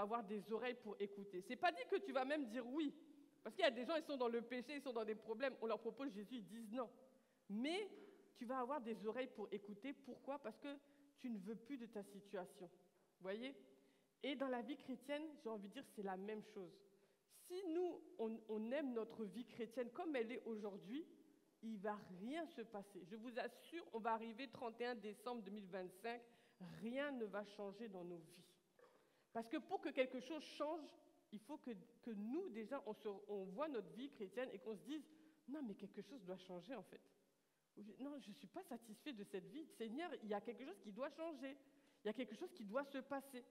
avoir des oreilles pour écouter. Ce n'est pas dit que tu vas même dire oui. Parce qu'il y a des gens, ils sont dans le péché, ils sont dans des problèmes. On leur propose Jésus, ils disent non. Mais tu vas avoir des oreilles pour écouter. Pourquoi? Parce que tu ne veux plus de ta situation. Vous voyez? Et dans la vie chrétienne, j'ai envie de dire, c'est la même chose. Si nous, on aime notre vie chrétienne comme elle est aujourd'hui, il ne va rien se passer. Je vous assure, on va arriver 31 décembre 2025, rien ne va changer dans nos vies. Parce que pour que quelque chose change, il faut que nous, déjà, on voit notre vie chrétienne et qu'on se dise, non, mais quelque chose doit changer en fait. Non, je ne suis pas satisfait de cette vie. Seigneur, il y a quelque chose qui doit changer. Il y a quelque chose qui doit se passer.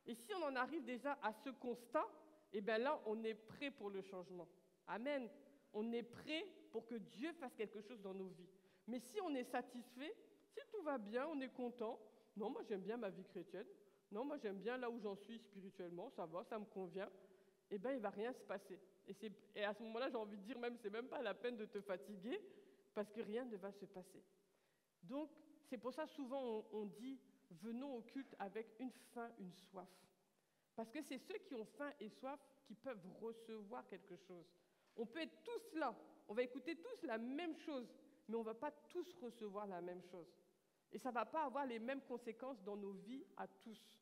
Et si on en arrive déjà à ce constat, eh bien là, on est prêt pour le changement. Amen. On est prêt pour que Dieu fasse quelque chose dans nos vies. Mais si on est satisfait, si tout va bien, on est content. Non, moi j'aime bien ma vie chrétienne. Non, moi j'aime bien là où j'en suis spirituellement, ça va, ça me convient. Eh bien, il ne va rien se passer. Et à ce moment-là, j'ai envie de dire même, c'est même pas la peine de te fatiguer parce que rien ne va se passer. Donc, c'est pour ça souvent on dit, venons au culte avec une faim, une soif. Parce que c'est ceux qui ont faim et soif qui peuvent recevoir quelque chose. On peut être tous là, on va écouter tous la même chose, mais on ne va pas tous recevoir la même chose. Et ça ne va pas avoir les mêmes conséquences dans nos vies à tous.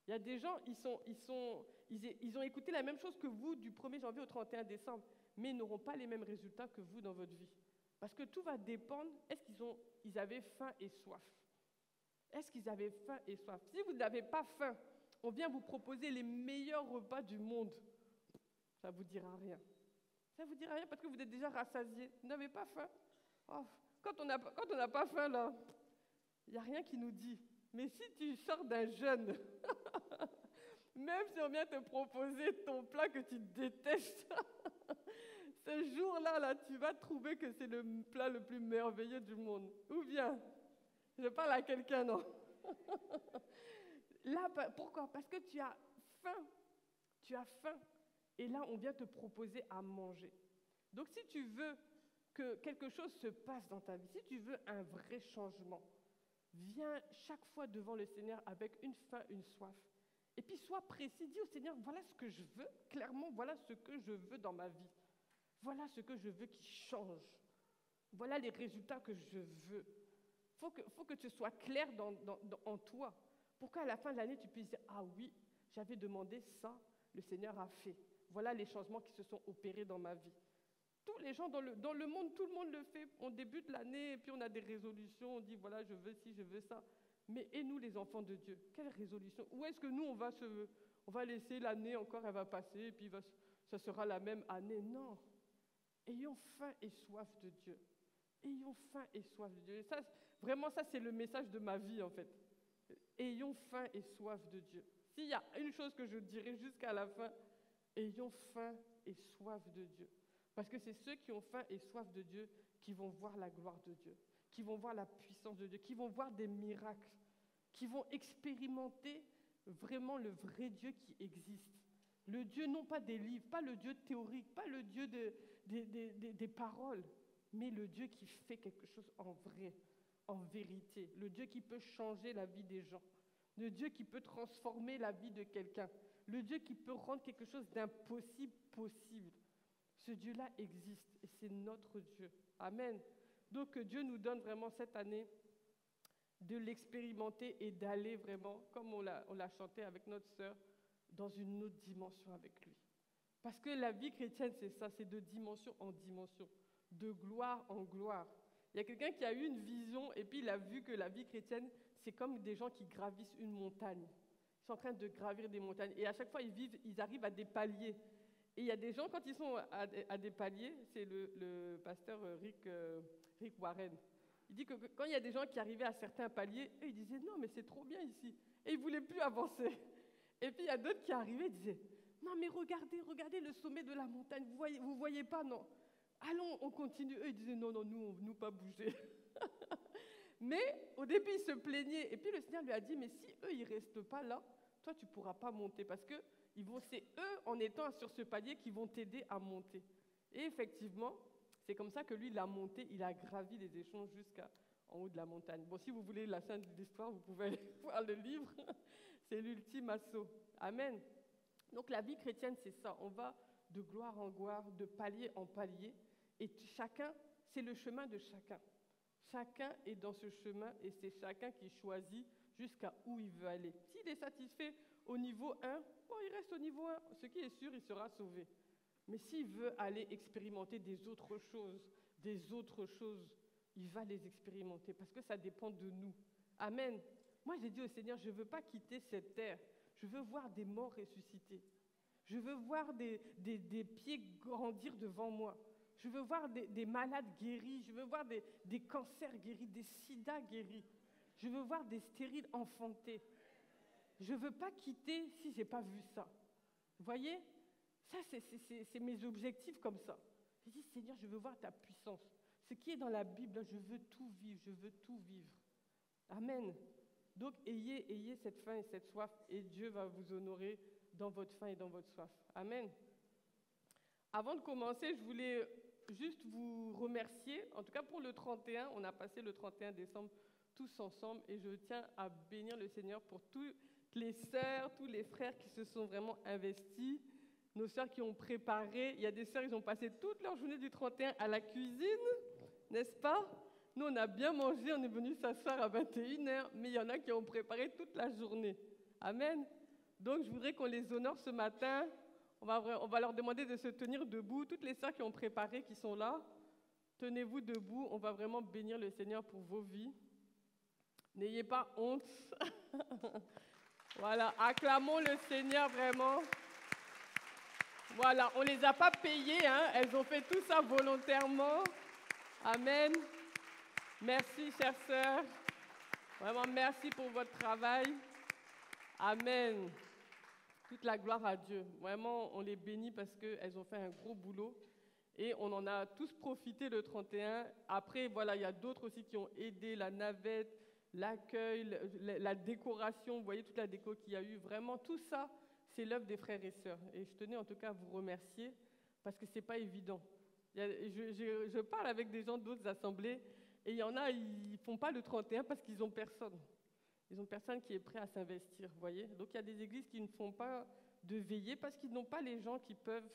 Il y a des gens, ils ont écouté la même chose que vous du 1er janvier au 31 décembre, mais ils n'auront pas les mêmes résultats que vous dans votre vie. Parce que tout va dépendre, est-ce qu'ils avaient faim et soif? Est-ce qu'ils avaient faim et soif? Si vous n'avez pas faim, on vient vous proposer les meilleurs repas du monde, ça ne vous dira rien. Ça ne vous dira rien parce que vous êtes déjà rassasiés. Vous n'avez pas faim. Oh, quand on n'a pas faim, là, il n'y a rien qui nous dit. Mais si tu sors d'un jeûne, même si on vient te proposer ton plat que tu détestes, ce jour-là, là, tu vas trouver que c'est le plat le plus merveilleux du monde. Ou bien, je parle à quelqu'un, non? Là, pourquoi? Parce que tu as faim. Tu as faim. Et là, on vient te proposer à manger. Donc, si tu veux que quelque chose se passe dans ta vie, si tu veux un vrai changement, viens chaque fois devant le Seigneur avec une faim, une soif. Et puis, sois précis. Dis au Seigneur, voilà ce que je veux. Clairement, voilà ce que je veux dans ma vie. Voilà ce que je veux qui change. Voilà les résultats que je veux. Faut que tu sois clair en toi. Pour qu'à la fin de l'année, tu puisses dire, ah oui, j'avais demandé ça, le Seigneur a fait. Voilà les changements qui se sont opérés dans ma vie. Tous les gens dans le monde, tout le monde le fait. On débute l'année et puis on a des résolutions, on dit, voilà, je veux ci, je veux ça. Mais et nous, les enfants de Dieu, quelle résolution? Où est-ce que nous, on va laisser l'année encore, elle va passer, et puis ça sera la même année? Non. Ayons faim et soif de Dieu. Ayons faim et soif de Dieu. Et ça, vraiment, ça, c'est le message de ma vie, en fait. Ayons faim et soif de Dieu. S'il y a une chose que je dirais jusqu'à la fin, ayons faim et soif de Dieu. Parce que c'est ceux qui ont faim et soif de Dieu qui vont voir la gloire de Dieu, qui vont voir la puissance de Dieu, qui vont voir des miracles, qui vont expérimenter vraiment le vrai Dieu qui existe. Le Dieu, non pas des livres, pas le Dieu théorique, pas le Dieu des paroles, mais le Dieu qui fait quelque chose en vrai, en vérité. Le Dieu qui peut changer la vie des gens. Le Dieu qui peut transformer la vie de quelqu'un. Le Dieu qui peut rendre quelque chose d'impossible possible. Ce Dieu-là existe et c'est notre Dieu. Amen. Donc que Dieu nous donne vraiment cette année de l'expérimenter et d'aller vraiment, comme on l'a chanté avec notre sœur, dans une autre dimension avec lui. Parce que la vie chrétienne, c'est ça, c'est de dimension en dimension, de gloire en gloire. Il y a quelqu'un qui a eu une vision et puis il a vu que la vie chrétienne, c'est comme des gens qui gravissent une montagne. Ils sont en train de gravir des montagnes et à chaque fois, ils arrivent à des paliers. Et il y a des gens, quand ils sont à des paliers, c'est le pasteur Rick Warren. Il dit que quand il y a des gens qui arrivaient à certains paliers, eux, ils disaient « Non, mais c'est trop bien ici ». Et ils ne voulaient plus avancer. Et puis il y a d'autres qui arrivaient et disaient « Non, mais regardez le sommet de la montagne, vous voyez pas, non? Allons, on continue ». Eux, ils disaient « Non, nous pas bouger ». Mais au début, ils se plaignaient. Et puis le Seigneur lui a dit « Mais si eux, ils ne restent pas là, toi, tu ne pourras pas monter parce que c'est eux, en étant sur ce palier, qui vont t'aider à monter. » Et effectivement, c'est comme ça que lui, il a monté, il a gravi les échelons jusqu'en haut de la montagne. Bon, si vous voulez la fin de l'histoire, vous pouvez aller voir le livre. C'est l'ultime assaut. Amen. Donc la vie chrétienne, c'est ça. On va de gloire en gloire, de palier en palier. Et chacun, c'est le chemin de chacun. Chacun est dans ce chemin et c'est chacun qui choisit jusqu'à où il veut aller. S'il est satisfait au niveau 1, bon, il reste au niveau 1. Ce qui est sûr, il sera sauvé. Mais s'il veut aller expérimenter des autres choses, il va les expérimenter parce que ça dépend de nous. Amen. Moi, j'ai dit au Seigneur, je ne veux pas quitter cette terre. Je veux voir des morts ressuscités. Je veux voir des pieds grandir devant moi. Je veux voir des malades guéris. Je veux voir des cancers guéris, des sida guéris. Je veux voir des stériles enfantés. Je ne veux pas quitter si je n'ai pas vu ça. Vous voyez? Ça, c'est mes objectifs comme ça. J'ai dit, Seigneur, je veux voir ta puissance. Ce qui est dans la Bible, je veux tout vivre, je veux tout vivre. Amen. Donc, ayez cette faim et cette soif, et Dieu va vous honorer dans votre faim et dans votre soif. Amen. Avant de commencer, je voulais juste vous remercier. En tout cas, pour le 31, on a passé le 31 décembre tous ensemble, et je tiens à bénir le Seigneur pour toutes les sœurs, tous les frères qui se sont vraiment investis. Nos sœurs qui ont préparé. Il y a des sœurs, ils ont passé toute leur journée du 31 à la cuisine, n'est-ce pas? Nous, on a bien mangé, on est venu s'asseoir à 21h, mais il y en a qui ont préparé toute la journée. Amen. Donc, je voudrais qu'on les honore ce matin. On va leur demander de se tenir debout. Toutes les sœurs qui ont préparé, qui sont là, tenez-vous debout. On va vraiment bénir le Seigneur pour vos vies. N'ayez pas honte. Voilà, acclamons le Seigneur vraiment. Voilà, on ne les a pas payées, hein. Elles ont fait tout ça volontairement. Amen. Merci, chères sœurs. Vraiment, merci pour votre travail. Amen. Toute la gloire à Dieu. Vraiment, on les bénit parce qu'elles ont fait un gros boulot. Et on en a tous profité le 31. Après, voilà, il y a d'autres aussi qui ont aidé, la navette, l'accueil, la décoration. Vous voyez toute la déco qu'il y a eu. Vraiment, tout ça, c'est l'œuvre des frères et sœurs. Et je tenais en tout cas à vous remercier parce que ce n'est pas évident. Je parle avec des gens d'autres assemblées et il y en a, ils ne font pas le 31 parce qu'ils n'ont personne. Ils n'ont personne qui est prêt à s'investir, vous voyez. Donc il y a des églises qui ne font pas de veillée parce qu'ils n'ont pas les gens qui peuvent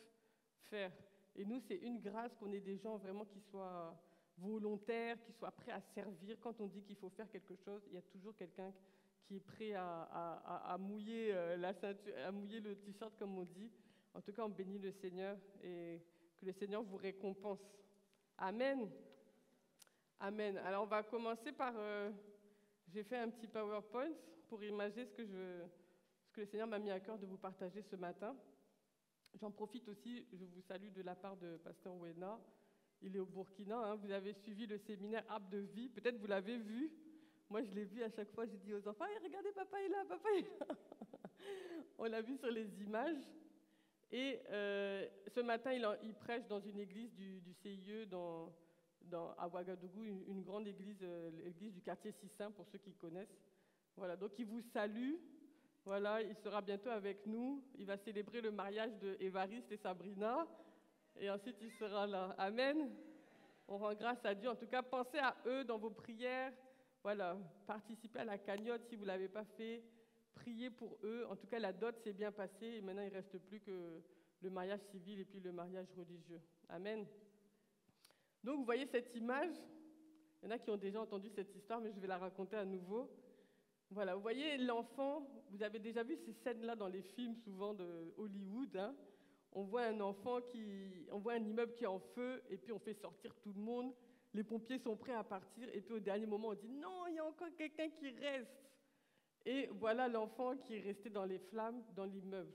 faire. Et nous, c'est une grâce qu'on ait des gens vraiment qui soient volontaires, qui soient prêts à servir. Quand on dit qu'il faut faire quelque chose, il y a toujours quelqu'un qui est prêt à mouiller la ceinture, à mouiller le t-shirt, comme on dit. En tout cas, on bénit le Seigneur et que le Seigneur vous récompense. Amen. Amen. Alors, on va commencer par... j'ai fait un petit PowerPoint pour imaginer ce que le Seigneur m'a mis à cœur de vous partager ce matin. J'en profite aussi, je vous salue de la part de Pasteur Wena. Il est au Burkina. Hein. Vous avez suivi le séminaire Arbre de vie. Peut-être vous l'avez vu. Moi, je l'ai vu à chaque fois. J'ai dit aux enfants, hey, regardez, papa est là, papa est là. On l'a vu sur les images. Et ce matin, il prêche dans une église du CIE à Ouagadougou, une grande église, l'église du quartier Sissin, pour ceux qui connaissent. Voilà, donc il vous salue. Voilà, il sera bientôt avec nous. Il va célébrer le mariage d'Évariste et Sabrina. Et ensuite, il sera là. Amen. On rend grâce à Dieu. En tout cas, pensez à eux dans vos prières. Voilà, participez à la cagnotte si vous ne l'avez pas fait. Priez pour eux. En tout cas, la dot s'est bien passée. Et maintenant, il ne reste plus que le mariage civil et puis le mariage religieux. Amen. Donc, vous voyez cette image. Il y en a qui ont déjà entendu cette histoire, mais je vais la raconter à nouveau. Voilà, vous voyez l'enfant, vous avez déjà vu ces scènes-là dans les films, souvent de Hollywood. Hein. On voit on voit un immeuble qui est en feu, et puis on fait sortir tout le monde. Les pompiers sont prêts à partir, et puis au dernier moment, on dit « Non, il y a encore quelqu'un qui reste !» Et voilà l'enfant qui est resté dans les flammes, dans l'immeuble.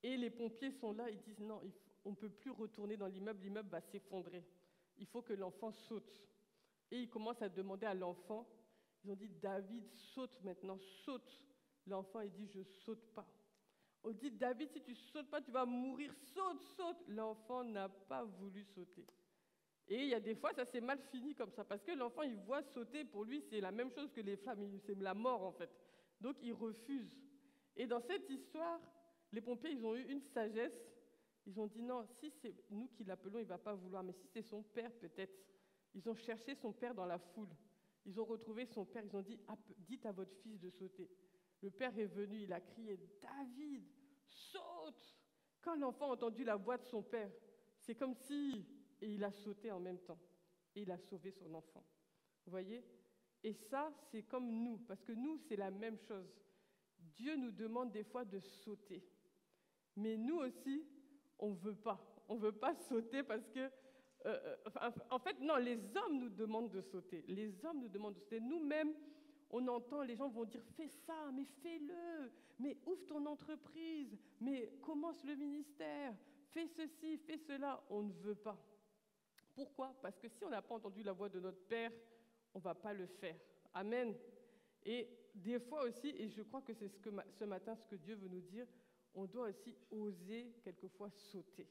Et les pompiers sont là, ils disent « Non, on ne peut plus retourner dans l'immeuble va s'effondrer. Il faut que l'enfant saute. » Et ils commencent à demander à l'enfant. Ils ont dit, David, saute maintenant, saute. L'enfant, il dit, je ne saute pas. On dit, David, si tu ne sautes pas, tu vas mourir, saute, saute. L'enfant n'a pas voulu sauter. Et il y a des fois, ça s'est mal fini comme ça, parce que l'enfant, il voit sauter, pour lui, c'est la même chose que les flammes, c'est la mort en fait. Donc, il refuse. Et dans cette histoire, les pompiers, ils ont eu une sagesse. Ils ont dit, non, si c'est nous qui l'appelons, il ne va pas vouloir, mais si c'est son père, peut-être. Ils ont cherché son père dans la foule. Ils ont retrouvé son père, ils ont dit, dites à votre fils de sauter. Le père est venu, il a crié, David, saute. Quand l'enfant a entendu la voix de son père, c'est comme si et il a sauté en même temps. Et il a sauvé son enfant. Vous voyez? Et ça, c'est comme nous, parce que nous, c'est la même chose. Dieu nous demande des fois de sauter. Mais nous aussi, on ne veut pas. On ne veut pas sauter parce que... en fait, non, les hommes nous demandent de sauter. Les hommes nous demandent de sauter. Nous-mêmes, on entend, les gens vont dire, fais ça, mais fais-le. Mais ouvre ton entreprise. Mais commence le ministère. Fais ceci, fais cela. On ne veut pas. Pourquoi? Parce que si on n'a pas entendu la voix de notre Père, on ne va pas le faire. Amen. Et des fois aussi, et je crois que c'est ce matin ce que Dieu veut nous dire, on doit aussi oser quelquefois sauter.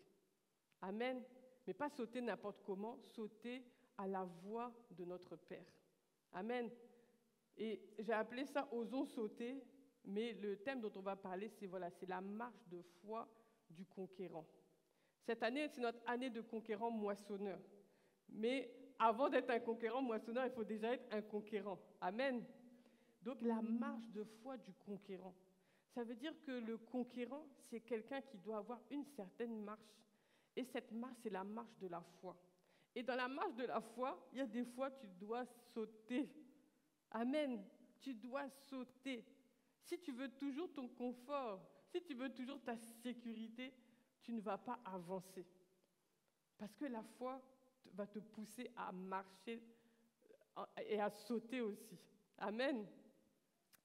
Amen. Mais pas sauter n'importe comment, sauter à la voix de notre Père. Amen. Et j'ai appelé ça « Osons sauter », mais le thème dont on va parler, c'est la marche de foi du conquérant. Cette année, c'est notre année de conquérant moissonneur. Mais avant d'être un conquérant moissonneur, il faut déjà être un conquérant. Amen. Donc la marche de foi du conquérant. Ça veut dire que le conquérant, c'est quelqu'un qui doit avoir une certaine marche. Et cette marche, c'est la marche de la foi. Et dans la marche de la foi, il y a des fois, tu dois sauter. Amen. Tu dois sauter. Si tu veux toujours ton confort, si tu veux toujours ta sécurité, tu ne vas pas avancer. Parce que la foi va te pousser à marcher et à sauter aussi. Amen.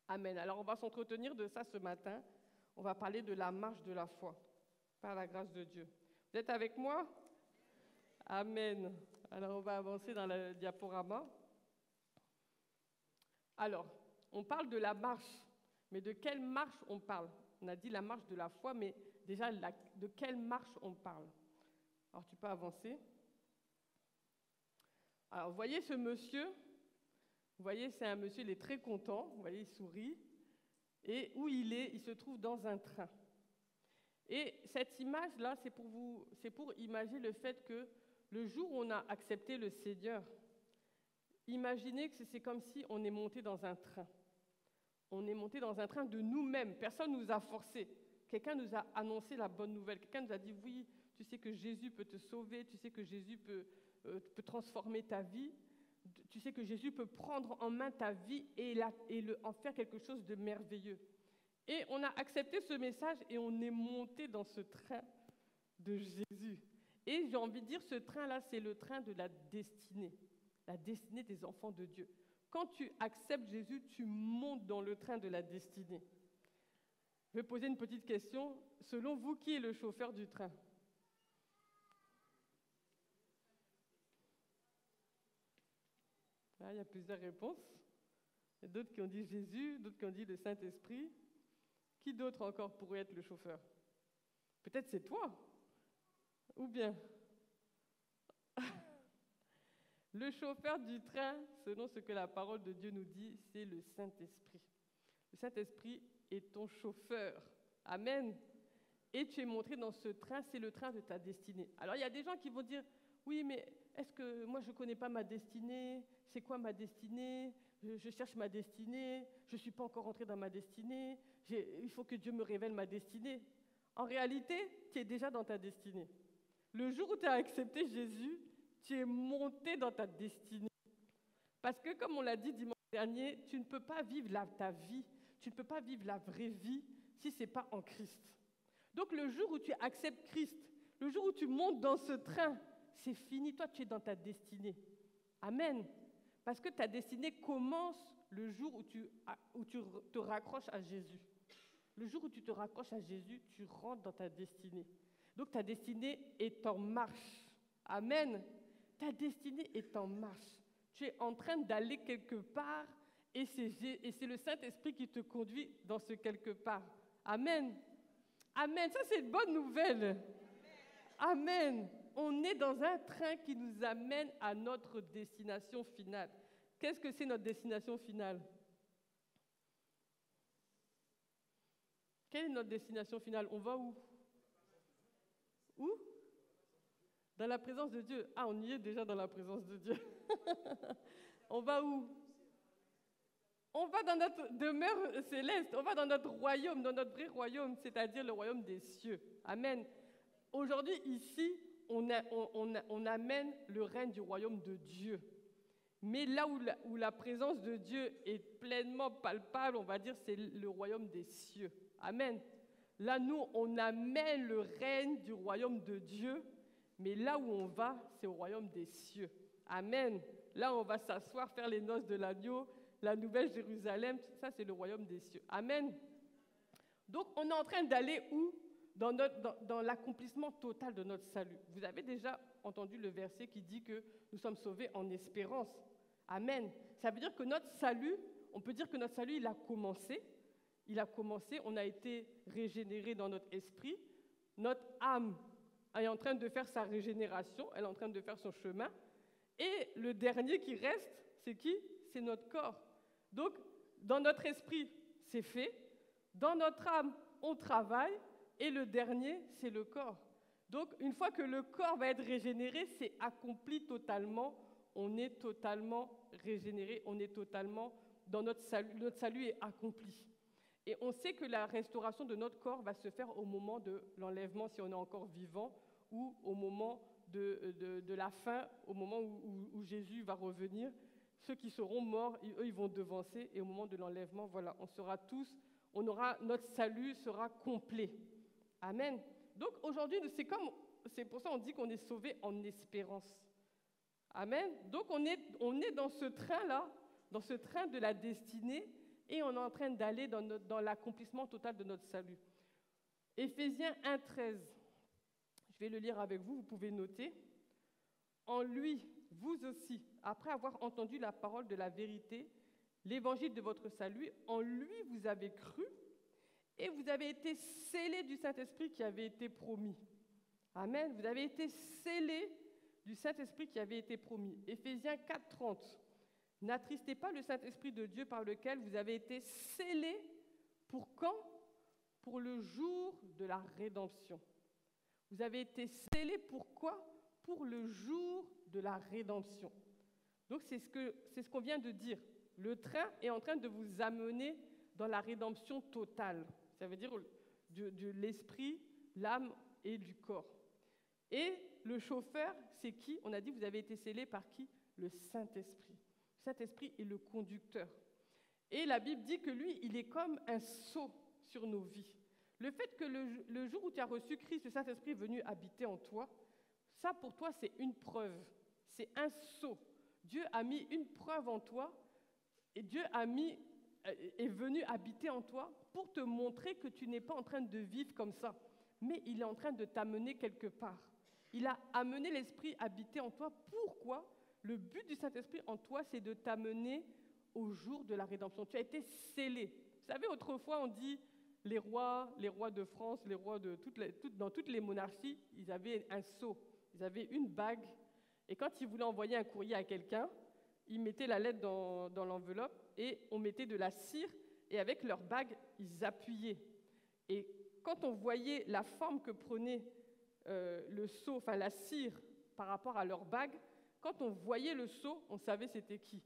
Amen. Alors, on va s'entretenir de ça ce matin. On va parler de la marche de la foi, par la grâce de Dieu. Vous êtes avec moi? Amen. Alors, on va avancer dans le diaporama. Alors, on parle de la marche. Mais de quelle marche on parle? On a dit la marche de la foi, mais déjà, de quelle marche on parle? Alors, tu peux avancer. Alors, vous voyez ce monsieur? Vous voyez, c'est un monsieur, il est très content. Vous voyez, il sourit. Et où il est? Il se trouve dans un train. Et cette image-là, c'est pour imaginer le fait que le jour où on a accepté le Seigneur, imaginez que c'est comme si on est monté dans un train. On est monté dans un train de nous-mêmes. Personne ne nous a forcés. Quelqu'un nous a annoncé la bonne nouvelle. Quelqu'un nous a dit, oui, tu sais que Jésus peut te sauver, tu sais que Jésus peut transformer ta vie, tu sais que Jésus peut prendre en main ta vie et en faire quelque chose de merveilleux. Et on a accepté ce message et on est monté dans ce train de Jésus. Et j'ai envie de dire, ce train-là, c'est le train de la destinée des enfants de Dieu. Quand tu acceptes Jésus, tu montes dans le train de la destinée. Je vais poser une petite question. Selon vous, qui est le chauffeur du train? Ah, il y a plusieurs réponses. Il y a d'autres qui ont dit Jésus, d'autres qui ont dit le Saint-Esprit. Qui d'autre encore pourrait être le chauffeur? Peut-être c'est toi. Ou bien le chauffeur du train, selon ce que la parole de Dieu nous dit, c'est le Saint-Esprit. Le Saint-Esprit est ton chauffeur. Amen. Et tu es montré dans ce train, c'est le train de ta destinée. Alors, il y a des gens qui vont dire, oui, mais est-ce que moi, je ne connais pas ma destinée? C'est quoi ma destinée? Je cherche ma destinée. Je ne suis pas encore entré dans ma destinée. Il faut que Dieu me révèle ma destinée. En réalité, tu es déjà dans ta destinée. Le jour où tu as accepté Jésus, tu es monté dans ta destinée. Parce que, comme on l'a dit dimanche dernier, tu ne peux pas vivre ta vie, tu ne peux pas vivre la vraie vie si ce n'est pas en Christ. Donc, le jour où tu acceptes Christ, le jour où tu montes dans ce train, c'est fini. Toi, tu es dans ta destinée. Amen. Parce que ta destinée commence le jour où tu te raccroches à Jésus. Le jour où tu te raccroches à Jésus, tu rentres dans ta destinée. Donc, ta destinée est en marche. Amen. Ta destinée est en marche. Tu es en train d'aller quelque part et c'est le Saint-Esprit qui te conduit dans ce quelque part. Amen. Amen. Ça, c'est une bonne nouvelle. Amen. On est dans un train qui nous amène à notre destination finale. Qu'est-ce que c'est notre destination finale? Quelle est notre destination finale? On va où? Où? Dans la présence de Dieu. Ah, on y est déjà dans la présence de Dieu. On va où? On va dans notre demeure céleste, on va dans notre royaume, dans notre vrai royaume, c'est-à-dire le royaume des cieux. Amen. Aujourd'hui, ici, on amène le règne du royaume de Dieu. Mais là où la présence de Dieu est pleinement palpable, on va dire, c'est le royaume des cieux. Amen. Là, nous, on amène le règne du royaume de Dieu, mais là où on va, c'est au royaume des cieux. Amen. Là, on va s'asseoir, faire les noces de l'agneau, la nouvelle Jérusalem, ça, c'est le royaume des cieux. Amen. Donc, on est en train d'aller où? Dans l'accomplissement total de notre salut. Vous avez déjà entendu le verset qui dit que nous sommes sauvés en espérance. Amen. Ça veut dire que notre salut, on peut dire que notre salut, il a commencé. Il a commencé, on a été régénéré dans notre esprit. Notre âme est en train de faire sa régénération, elle est en train de faire son chemin. Et le dernier qui reste, c'est qui? C'est notre corps. Donc, dans notre esprit, c'est fait. Dans notre âme, on travaille. Et le dernier, c'est le corps. Donc, une fois que le corps va être régénéré, c'est accompli totalement. On est totalement régénéré, on est totalement dans notre salut. Notre salut est accompli. Et on sait que la restauration de notre corps va se faire au moment de l'enlèvement, si on est encore vivant, ou au moment de la fin, au moment où Jésus va revenir. Ceux qui seront morts, eux, ils vont devancer. Et au moment de l'enlèvement, voilà, on sera tous, notre salut sera complet. Amen. Donc aujourd'hui, c'est pour ça qu'on dit qu'on est sauvé en espérance. Amen. Donc on est dans ce train-là, dans ce train de la destinée, et on est en train d'aller dans l'accomplissement total de notre salut. Éphésiens 1,13. Je vais le lire avec vous, vous pouvez noter. En lui, vous aussi, après avoir entendu la parole de la vérité, l'évangile de votre salut, en lui vous avez cru, et vous avez été scellés du Saint-Esprit qui avait été promis. Amen. Vous avez été scellés du Saint-Esprit qui avait été promis. Éphésiens 4,30. N'attristez pas le Saint-Esprit de Dieu par lequel vous avez été scellés. Pour quand? Pour le jour de la rédemption. Vous avez été scellés pourquoi? Pour le jour de la rédemption. Donc c'est ce qu'on vient de dire. Le train est en train de vous amener dans la rédemption totale. Ça veut dire de l'esprit, l'âme et du corps. Et le chauffeur, c'est qui? On a dit, vous avez été scellés par qui? Le Saint-Esprit. Le Saint-Esprit est le conducteur. Et la Bible dit que lui, il est comme un sceau sur nos vies. Le fait que le jour où tu as reçu Christ, le Saint-Esprit est venu habiter en toi, ça pour toi, c'est une preuve. C'est un sceau. Dieu a mis une preuve en toi et Dieu est venu habiter en toi pour te montrer que tu n'es pas en train de vivre comme ça, mais il est en train de t'amener quelque part. Il a amené l'Esprit habiter en toi. Pourquoi? Le but du Saint-Esprit en toi, c'est de t'amener au jour de la rédemption. Tu as été scellé. Vous savez, autrefois, on dit les rois de France, les rois dans toutes les monarchies, ils avaient un sceau, ils avaient une bague. Et quand ils voulaient envoyer un courrier à quelqu'un, ils mettaient la lettre dans l'enveloppe et on mettait de la cire et avec leur bague, ils appuyaient. Et quand on voyait la forme que prenait le sceau, enfin la cire par rapport à leur bague, quand on voyait le sceau, on savait c'était qui.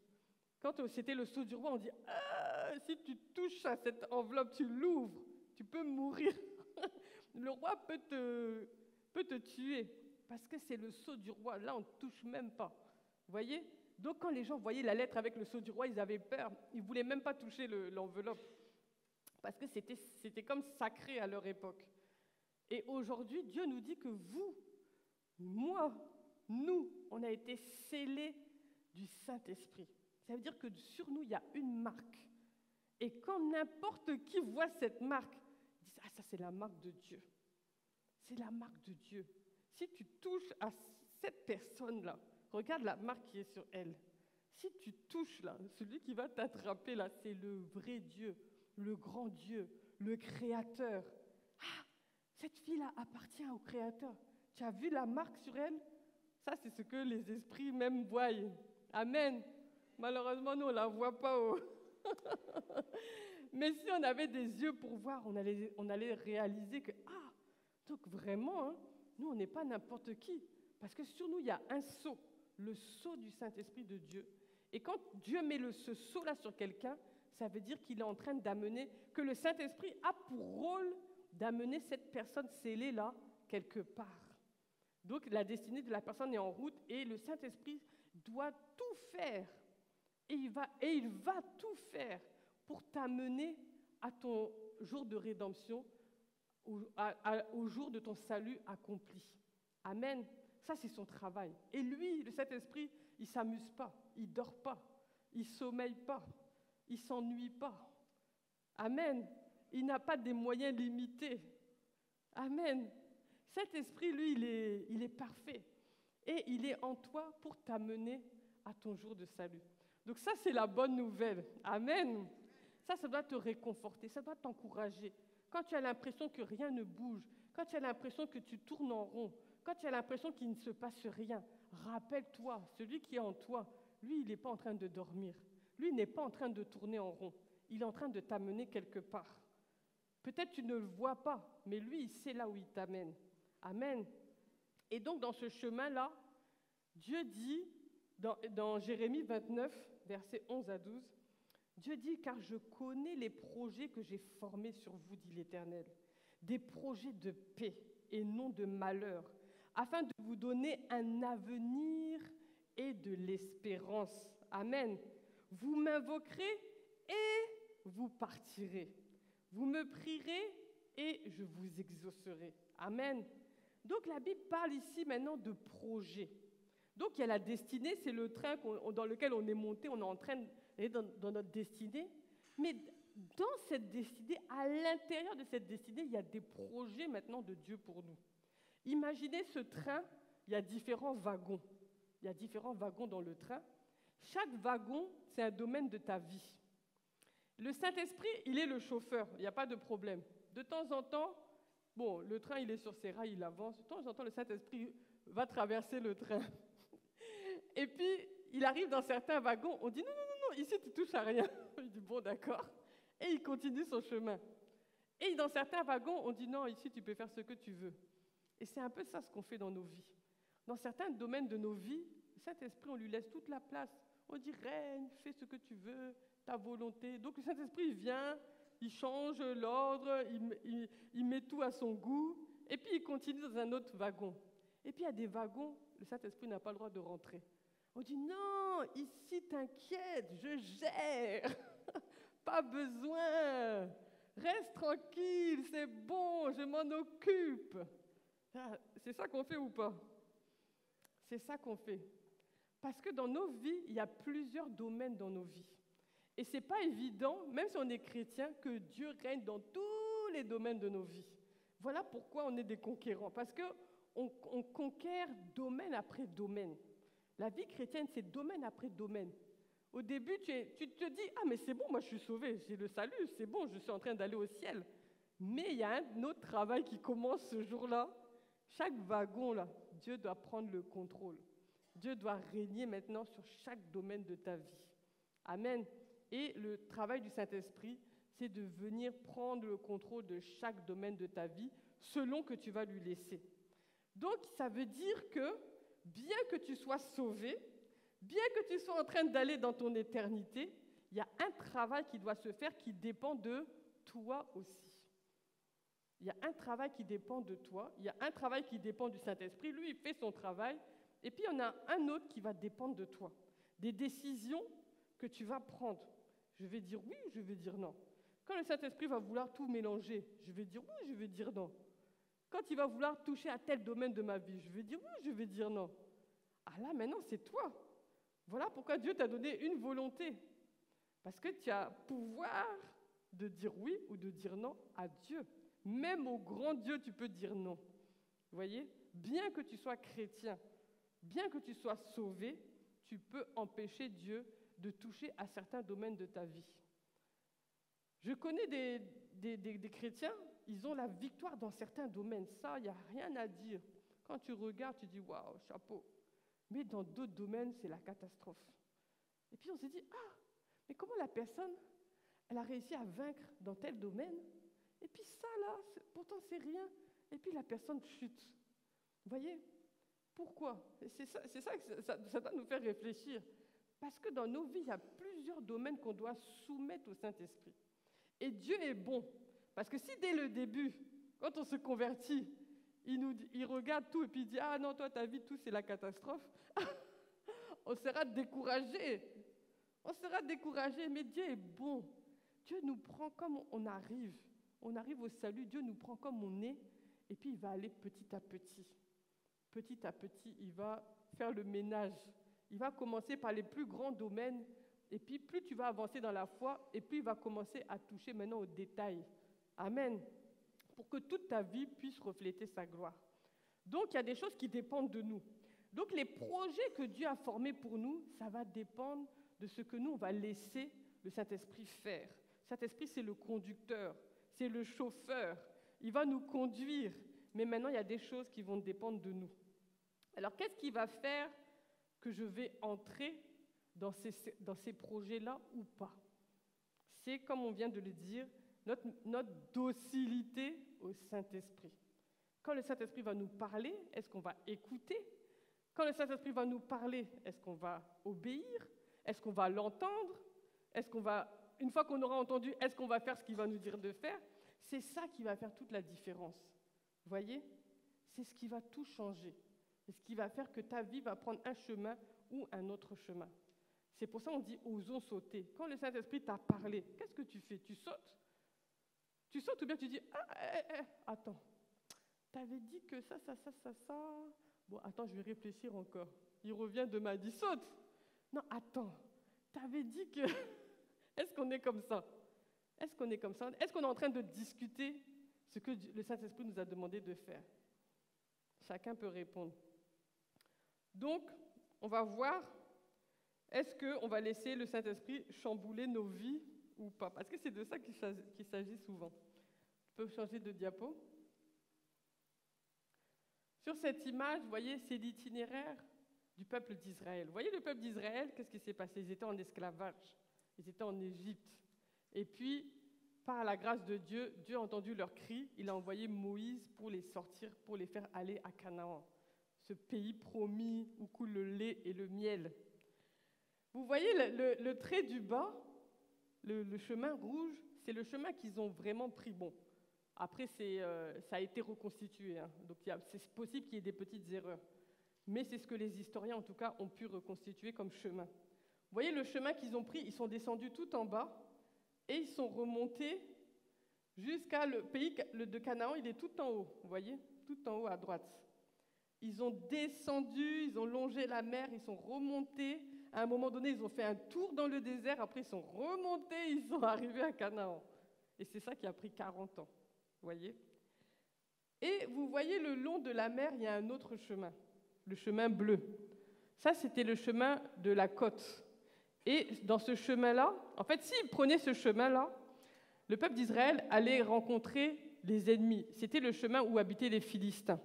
Quand c'était le sceau du roi, on dit « Ah, si tu touches à cette enveloppe, tu l'ouvres, tu peux mourir. Le roi peut te tuer parce que c'est le sceau du roi. Là, on ne touche même pas. Vous voyez? Donc, quand les gens voyaient la lettre avec le sceau du roi, ils avaient peur. Ils ne voulaient même pas toucher l'enveloppe parce que c'était comme sacré à leur époque. Et aujourd'hui, Dieu nous dit que vous, moi, nous, on a été scellés du Saint-Esprit. Ça veut dire que sur nous, il y a une marque. Et quand n'importe qui voit cette marque, il dit « Ah, ça, c'est la marque de Dieu. C'est la marque de Dieu. » Si tu touches à cette personne-là, regarde la marque qui est sur elle. Si tu touches là, celui qui va t'attraper là, c'est le vrai Dieu, le grand Dieu, le Créateur. Ah, cette fille-là appartient au Créateur. Tu as vu la marque sur elle? Ça, c'est ce que les esprits même voient. Amen. Malheureusement, nous, on ne la voit pas. Mais si on avait des yeux pour voir, on allait réaliser que, ah, donc vraiment, hein, nous, on n'est pas n'importe qui. Parce que sur nous, il y a un sceau, le sceau du Saint-Esprit de Dieu. Et quand Dieu met ce sceau-là sur quelqu'un, ça veut dire qu'il est en train d'amener, que le Saint-Esprit a pour rôle d'amener cette personne scellée-là quelque part. Donc la destinée de la personne est en route et le Saint-Esprit doit tout faire. Et il va tout faire pour t'amener à ton jour de rédemption, au jour de ton salut accompli. Amen. Ça, c'est son travail. Et lui, le Saint-Esprit, il ne s'amuse pas, il ne dort pas, il ne sommeille pas, il ne s'ennuie pas. Amen. Il n'a pas des moyens limités. Amen. Cet esprit, lui, il est parfait. Et il est en toi pour t'amener à ton jour de salut. Donc ça, c'est la bonne nouvelle. Amen. Ça doit te réconforter, ça doit t'encourager. Quand tu as l'impression que rien ne bouge, quand tu as l'impression que tu tournes en rond, quand tu as l'impression qu'il ne se passe rien, rappelle-toi, celui qui est en toi, lui, il n'est pas en train de dormir. Lui, il n'est pas en train de tourner en rond. Il est en train de t'amener quelque part. Peut-être tu ne le vois pas, mais lui, il sait là où il t'amène. Amen. Et donc, dans ce chemin-là, Dieu dit, dans Jérémie 29, versets 11 à 12, Dieu dit, « Car je connais les projets que j'ai formés sur vous, dit l'Éternel, des projets de paix et non de malheur, afin de vous donner un avenir et de l'espérance. » Amen. Vous m'invoquerez et vous partirez. Vous me prierez et je vous exaucerai. Amen. Donc la Bible parle ici maintenant de projet. Donc il y a la destinée, c'est le train dans lequel on est monté, on est en train d'aller dans notre destinée. Mais dans cette destinée, à l'intérieur de cette destinée, il y a des projets maintenant de Dieu pour nous. Imaginez ce train, il y a différents wagons. Il y a différents wagons dans le train. Chaque wagon, c'est un domaine de ta vie. Le Saint-Esprit, il est le chauffeur, il n'y a pas de problème. De temps en temps, bon, le train, il est sur ses rails, il avance. De temps en temps, le Saint-Esprit va traverser le train. Et puis, il arrive dans certains wagons, on dit non, ici, tu touches à rien. Il dit bon, d'accord. Et il continue son chemin. Et dans certains wagons, on dit non, ici, tu peux faire ce que tu veux. Et c'est un peu ça ce qu'on fait dans nos vies. Dans certains domaines de nos vies, le Saint-Esprit, on lui laisse toute la place. On dit règne, fais ce que tu veux, ta volonté. Donc le Saint-Esprit, il vient, il change l'ordre, il met tout à son goût, et puis il continue dans un autre wagon. Et puis il y a des wagons, le Saint-Esprit n'a pas le droit de rentrer. On dit non, ici t'inquiète, je gère, pas besoin, reste tranquille, c'est bon, je m'en occupe. C'est ça qu'on fait ou pas? C'est ça qu'on fait. Parce que dans nos vies, il y a plusieurs domaines dans nos vies. Et ce n'est pas évident, même si on est chrétien, que Dieu règne dans tous les domaines de nos vies. Voilà pourquoi on est des conquérants. Parce qu'on conquiert domaine après domaine. La vie chrétienne, c'est domaine après domaine. Au début, tu te dis, ah mais c'est bon, moi je suis sauvé, j'ai le salut, c'est bon, je suis en train d'aller au ciel. Mais il y a un autre travail qui commence ce jour-là. Chaque wagon, là, Dieu doit prendre le contrôle. Dieu doit régner maintenant sur chaque domaine de ta vie. Amen. Et le travail du Saint-Esprit, c'est de venir prendre le contrôle de chaque domaine de ta vie selon que tu vas lui laisser. Donc, ça veut dire que, bien que tu sois sauvé, bien que tu sois en train d'aller dans ton éternité, il y a un travail qui doit se faire qui dépend de toi aussi. Il y a un travail qui dépend de toi, il y a un travail qui dépend du Saint-Esprit. Lui, il fait son travail. Et puis, il y en a un autre qui va dépendre de toi. Des décisions que tu vas prendre. Je vais dire oui, je vais dire non. Quand le Saint-Esprit va vouloir tout mélanger, je vais dire oui, je vais dire non. Quand il va vouloir toucher à tel domaine de ma vie, je vais dire oui, je vais dire non. Ah là, maintenant, c'est toi. Voilà pourquoi Dieu t'a donné une volonté. Parce que tu as pouvoir de dire oui ou de dire non à Dieu. Même au grand Dieu, tu peux dire non. Vous voyez? Bien que tu sois chrétien, bien que tu sois sauvé, tu peux empêcher Dieu de toucher à certains domaines de ta vie. Je connais des chrétiens, ils ont la victoire dans certains domaines. Ça, il n'y a rien à dire. Quand tu regardes, tu dis « waouh, chapeau ». Mais dans d'autres domaines, c'est la catastrophe. Et puis on s'est dit « ah, mais comment la personne, elle a réussi à vaincre dans tel domaine? Et puis ça, là, pourtant, c'est rien. Et puis la personne chute. » Vous voyez? Pourquoi? C'est ça que ça doit nous faire réfléchir. Parce que dans nos vies, il y a plusieurs domaines qu'on doit soumettre au Saint-Esprit. Et Dieu est bon. Parce que si dès le début, quand on se convertit, il regarde tout et puis il dit « Ah non, toi, ta vie, tout, c'est la catastrophe », on sera découragé. On sera découragé, mais Dieu est bon. Dieu nous prend comme on arrive. On arrive au salut, Dieu nous prend comme on est, et puis il va aller petit à petit. Petit à petit, il va faire le ménage. Il va commencer par les plus grands domaines, et puis plus tu vas avancer dans la foi, et puis il va commencer à toucher maintenant aux détails. Amen. Pour que toute ta vie puisse refléter sa gloire. Donc, il y a des choses qui dépendent de nous. Donc, les projets que Dieu a formés pour nous, ça va dépendre de ce que nous, on va laisser le Saint-Esprit faire. Le Saint-Esprit, c'est le conducteur, c'est le chauffeur. Il va nous conduire. Mais maintenant, il y a des choses qui vont dépendre de nous. Alors, qu'est-ce qui va faire que je vais entrer dans ces projets-là ou pas? C'est, comme on vient de le dire, notre docilité au Saint-Esprit. Quand le Saint-Esprit va nous parler, est-ce qu'on va écouter? Quand le Saint-Esprit va nous parler, est-ce qu'on va obéir? Est-ce qu'on va l'entendre? Est-ce qu'on va, une fois qu'on aura entendu, est-ce qu'on va faire ce qu'il va nous dire de faire? C'est ça qui va faire toute la différence. Vous voyez? C'est ce qui va tout changer. C'est ce qui va faire que ta vie va prendre un chemin ou un autre chemin. C'est pour ça qu'on dit « osons sauter ». Quand le Saint-Esprit t'a parlé, qu'est-ce que tu fais? Tu sautes? Tu sautes ou bien tu dis « Ah, attends, tu avais dit que ça. Bon, attends, je vais réfléchir encore. » Il revient demain, il dit « Saute !» Non, attends, tu avais dit que… Est-ce qu'on est comme ça? Est-ce qu'on est comme ça? Est-ce qu'on est en train de discuter ce que le Saint-Esprit nous a demandé de faire? Chacun peut répondre. Donc, on va voir, est-ce qu'on va laisser le Saint-Esprit chambouler nos vies ou pas? Parce que c'est de ça qu'il s'agit souvent. Tu peux changer de diapo. Sur cette image, vous voyez, c'est l'itinéraire du peuple d'Israël. Vous voyez le peuple d'Israël, qu'est-ce qui s'est passé? Ils étaient en esclavage, ils étaient en Égypte. Et puis, par la grâce de Dieu, Dieu a entendu leurs cris, il a envoyé Moïse pour les sortir, pour les faire aller à Canaan, ce pays promis où coule le lait et le miel. Vous voyez le trait du bas, le chemin rouge, c'est le chemin qu'ils ont vraiment pris. Bon, après, ça a été reconstitué, hein, donc c'est possible qu'il y ait des petites erreurs. Mais c'est ce que les historiens, en tout cas, ont pu reconstituer comme chemin. Vous voyez le chemin qu'ils ont pris, ils sont descendus tout en bas et ils sont remontés jusqu'à le pays de Canaan, il est tout en haut, vous voyez, tout en haut à droite. Ils ont descendu, ils ont longé la mer, ils sont remontés. À un moment donné, ils ont fait un tour dans le désert, après ils sont remontés, ils sont arrivés à Canaan. Et c'est ça qui a pris 40 ans, vous voyez. Et vous voyez le long de la mer, il y a un autre chemin, le chemin bleu. Ça, c'était le chemin de la côte. Et dans ce chemin-là, en fait, s'ils prenaient ce chemin-là, le peuple d'Israël allait rencontrer les ennemis. C'était le chemin où habitaient les Philistins.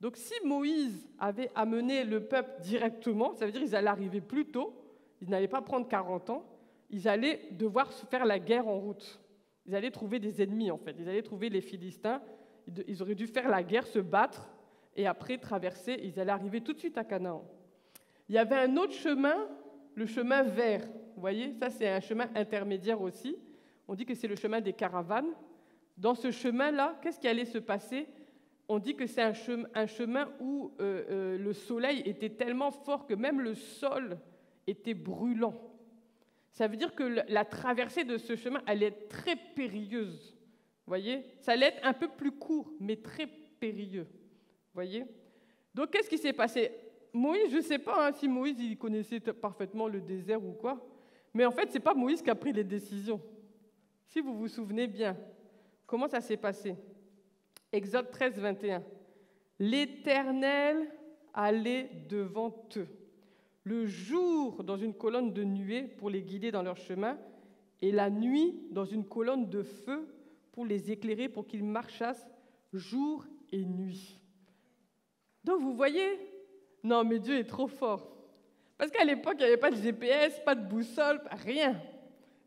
Donc si Moïse avait amené le peuple directement, ça veut dire qu'ils allaient arriver plus tôt, ils n'allaient pas prendre 40 ans, ils allaient devoir se faire la guerre en route. Ils allaient trouver des ennemis, en fait. Ils allaient trouver les Philistins, ils auraient dû faire la guerre, se battre, et après traverser, ils allaient arriver tout de suite à Canaan. Il y avait un autre chemin, le chemin vert. Vous voyez, ça c'est un chemin intermédiaire aussi. On dit que c'est le chemin des caravanes. Dans ce chemin-là, qu'est-ce qui allait se passer? On dit que c'est un chemin où le soleil était tellement fort que même le sol était brûlant. Ça veut dire que la traversée de ce chemin allait être très périlleuse. Vous voyez? Ça allait être un peu plus court, mais très périlleux. Vous voyez? Donc, qu'est-ce qui s'est passé? Moïse, je ne sais pas si Moïse il connaissait parfaitement le désert ou quoi, mais en fait, ce n'est pas Moïse qui a pris les décisions. Si vous vous souvenez bien, comment ça s'est passé? Exode 13, 21. L'Éternel allait devant eux, le jour dans une colonne de nuée pour les guider dans leur chemin, et la nuit dans une colonne de feu pour les éclairer, pour qu'ils marchassent jour et nuit. Donc vous voyez, non mais Dieu est trop fort. Parce qu'à l'époque, il n'y avait pas de GPS, pas de boussole, rien.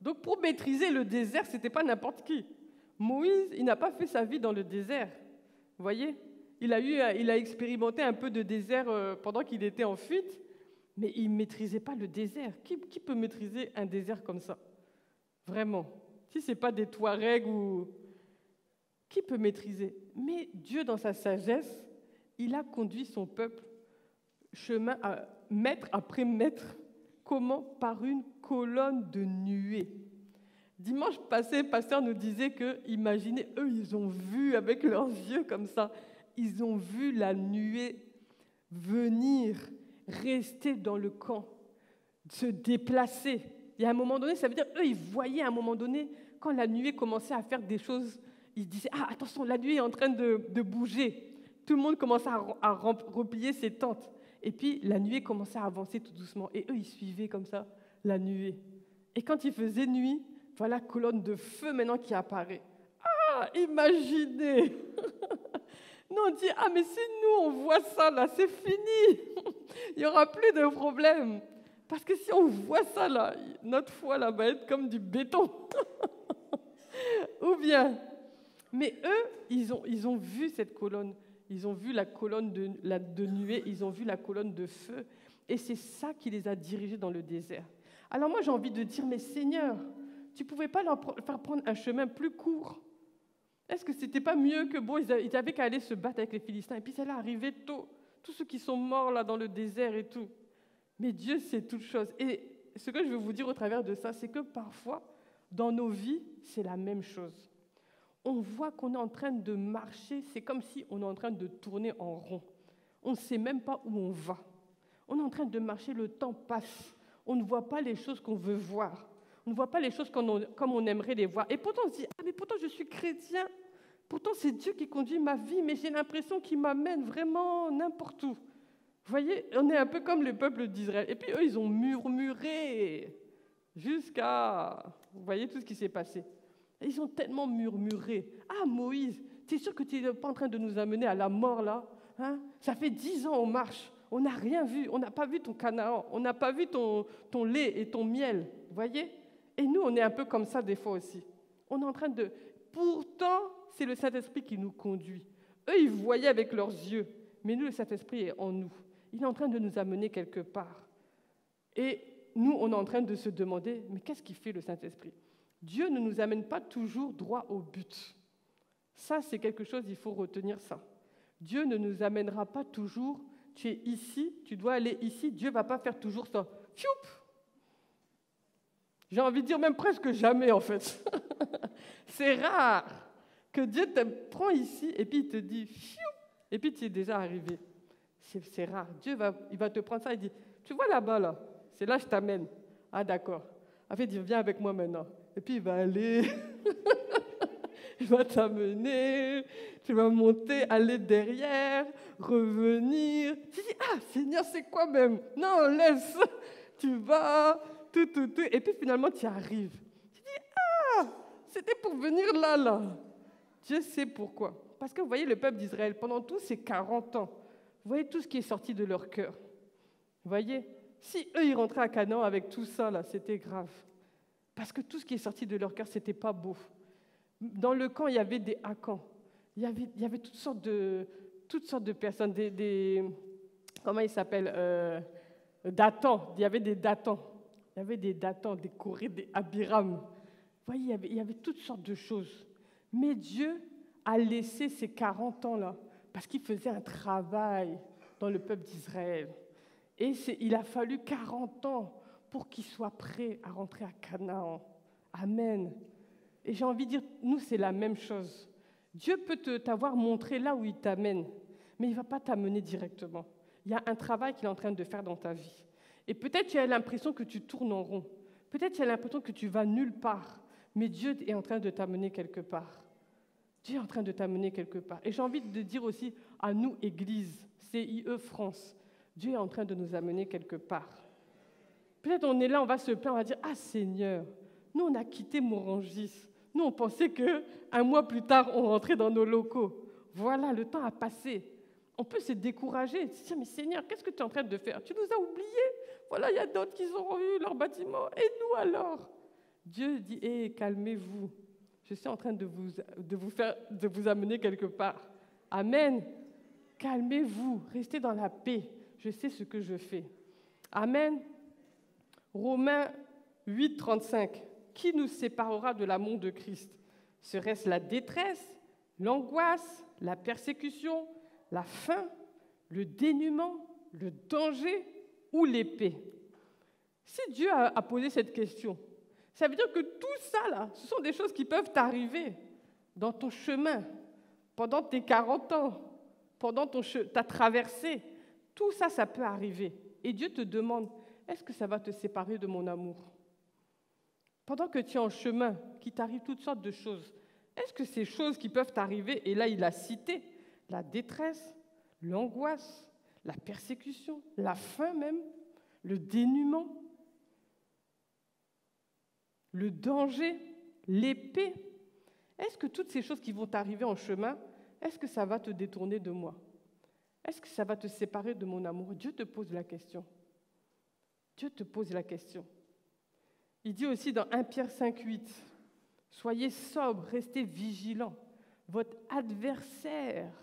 Donc pour maîtriser le désert, ce n'était pas n'importe qui. Moïse, il n'a pas fait sa vie dans le désert. Vous voyez, il a expérimenté un peu de désert pendant qu'il était en fuite, Mais ils ne maîtrisaient pas le désert. Qui peut maîtriser un désert comme ça? Vraiment. Si ce n'est pas des Touaregs ou... Qui peut maîtriser? Mais Dieu, dans sa sagesse, il a conduit son peuple chemin à mètre après mètre. Comment? Par une colonne de nuée. Dimanche passé, le pasteur nous disait que, imaginez, eux, ils ont vu avec leurs yeux comme ça, ils ont vu la nuée venir, rester dans le camp, se déplacer. Et à un moment donné, ça veut dire, eux, ils voyaient à un moment donné, quand la nuée commençait à faire des choses, ils disaient, ah, attention, la nuée est en train de bouger. Tout le monde commençait à replier ses tentes. Et puis, la nuée commençait à avancer tout doucement. Et eux, ils suivaient comme ça la nuée. Et quand il faisait nuit, voilà la colonne de feu maintenant qui apparaît. Ah, imaginez! Nous, on dit, ah, mais si nous, on voit ça, là, c'est fini. Il n'y aura plus de problème. Parce que si on voit ça, là, notre foi, là, va être comme du béton. Ou bien, mais eux, ils ont vu cette colonne. Ils ont vu la colonne de nuée, ils ont vu la colonne de feu. Et c'est ça qui les a dirigés dans le désert. Alors moi, j'ai envie de dire, mais Seigneur, tu ne pouvais pas leur faire prendre un chemin plus court? Est-ce que ce n'était pas mieux que, bon, ils avaient qu'à aller se battre avec les Philistins, et puis ça allait arriver tôt, tous ceux qui sont morts là dans le désert et tout. Mais Dieu sait toutes choses. Et ce que je veux vous dire au travers de ça, c'est que parfois, dans nos vies, c'est la même chose. On voit qu'on est en train de marcher, c'est comme si on est en train de tourner en rond. On ne sait même pas où on va. On est en train de marcher, le temps passe. On ne voit pas les choses qu'on veut voir. On ne voit pas les choses comme on aimerait les voir. Et pourtant, on se dit, ah, mais pourtant, je suis chrétien. Pourtant, c'est Dieu qui conduit ma vie, mais j'ai l'impression qu'il m'amène vraiment n'importe où. Vous voyez, on est un peu comme le peuple d'Israël. Et puis, eux, ils ont murmuré jusqu'à... Vous voyez tout ce qui s'est passé. Ils ont tellement murmuré. Ah, Moïse, tu es sûr que tu n'es pas en train de nous amener à la mort, là, hein? Ça fait 10 ans on marche. On n'a rien vu. On n'a pas vu ton Canaan. On n'a pas vu ton lait et ton miel. Vous voyez? Et nous, on est un peu comme ça des fois aussi. On est en train de... Pourtant, c'est le Saint-Esprit qui nous conduit. Eux, ils voyaient avec leurs yeux. Mais nous, le Saint-Esprit est en nous. Il est en train de nous amener quelque part. Et nous, on est en train de se demander, mais qu'est-ce qui fait le Saint-Esprit? Dieu ne nous amène pas toujours droit au but. Ça, c'est quelque chose, il faut retenir ça. Dieu ne nous amènera pas toujours, tu es ici, tu dois aller ici. Dieu ne va pas faire toujours ça. Fioup! J'ai envie de dire même presque jamais, en fait. C'est rare que Dieu te prend ici et puis il te dit, fioup! Et puis tu es déjà arrivé. C'est rare. Dieu il va te prendre ça et dire, tu vois là-bas, là, c'est là que je t'amène. Ah, d'accord. En fait, il dit, viens avec moi maintenant. Et puis il va aller, il va t'amener, tu vas monter, aller derrière, revenir. Tu dis, ah, Seigneur, c'est quoi même? Non, laisse. Tu vas, tout. Et puis finalement, tu arrives. Tu dis, ah, c'était pour venir là. Dieu sait pourquoi. Parce que vous voyez le peuple d'Israël, pendant tous ces 40 ans, vous voyez tout ce qui est sorti de leur cœur. Vous voyez, si eux, ils rentraient à Canaan avec tout ça, là, c'était grave. Parce que tout ce qui est sorti de leur cœur, ce n'était pas beau. Dans le camp, il y avait des Akans. Il y avait toutes sortes de personnes, comment ils s'appellent, Datans. Il y avait des Datans. Il y avait des Datans, des Corées, des Abiram. Vous voyez, il y avait toutes sortes de choses. Mais Dieu a laissé ces 40 ans-là parce qu'il faisait un travail dans le peuple d'Israël. Et il a fallu 40 ans pour qu'ils soient prêts à rentrer à Canaan. Amen. Et j'ai envie de dire, nous, c'est la même chose. Dieu peut t'avoir montré là où il t'amène, mais il ne va pas t'amener directement. Il y a un travail qu'il est en train de faire dans ta vie. Et peut-être tu as l'impression que tu tournes en rond. Peut-être tu as l'impression que tu vas nulle part. Mais Dieu est en train de t'amener quelque part. Dieu est en train de t'amener quelque part. Et j'ai envie de dire aussi à nous, Église, CIE France, Dieu est en train de nous amener quelque part. Peut-être on est là, on va se plaindre, on va dire, ah Seigneur, nous on a quitté Morangis. Nous on pensait qu'un mois plus tard, on rentrait dans nos locaux. Voilà, le temps a passé. On peut se décourager, se dire, mais Seigneur, qu'est-ce que tu es en train de faire? Tu nous as oubliés. Voilà, il y a d'autres qui ont eu leur bâtiment. Et nous alors? Dieu dit, calmez-vous. Je suis en train de vous amener quelque part. Amen. Calmez-vous, restez dans la paix. Je sais ce que je fais. Amen. Romains 8, 35. Qui nous séparera de l'amour de Christ? Serait-ce la détresse, l'angoisse, la persécution, la faim, le dénuement, le danger ou l'épée? Si Dieu a posé cette question, ça veut dire que tout ça, là, ce sont des choses qui peuvent t'arriver dans ton chemin, pendant tes 40 ans, pendant ta traversée. Tout ça, ça peut arriver. Et Dieu te demande, est-ce que ça va te séparer de mon amour? Pendant que tu es en chemin, qu'il t'arrive toutes sortes de choses, est-ce que ces choses qui peuvent t'arriver, et là il a cité la détresse, l'angoisse, la persécution, la faim même, le dénuement, le danger, l'épée, est-ce que toutes ces choses qui vont t'arriver en chemin, est-ce que ça va te détourner de moi? Est-ce que ça va te séparer de mon amour? Dieu te pose la question. Dieu te pose la question. Il dit aussi dans 1 Pierre 5, 8, « Soyez sobres, restez vigilants. Votre adversaire,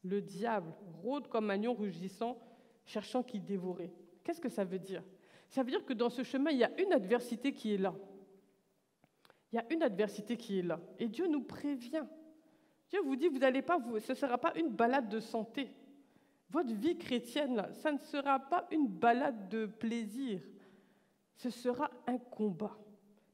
le diable, rôde comme un lion rugissant, cherchant qui dévorer. » Qu'est-ce que ça veut dire? Ça veut dire que dans ce chemin, il y a une adversité qui est là. Il y a une adversité qui est là. Et Dieu nous prévient. Dieu vous dit, ce ne sera pas une balade de santé. Votre vie chrétienne, là, ça ne sera pas une balade de plaisir. Ce sera un combat.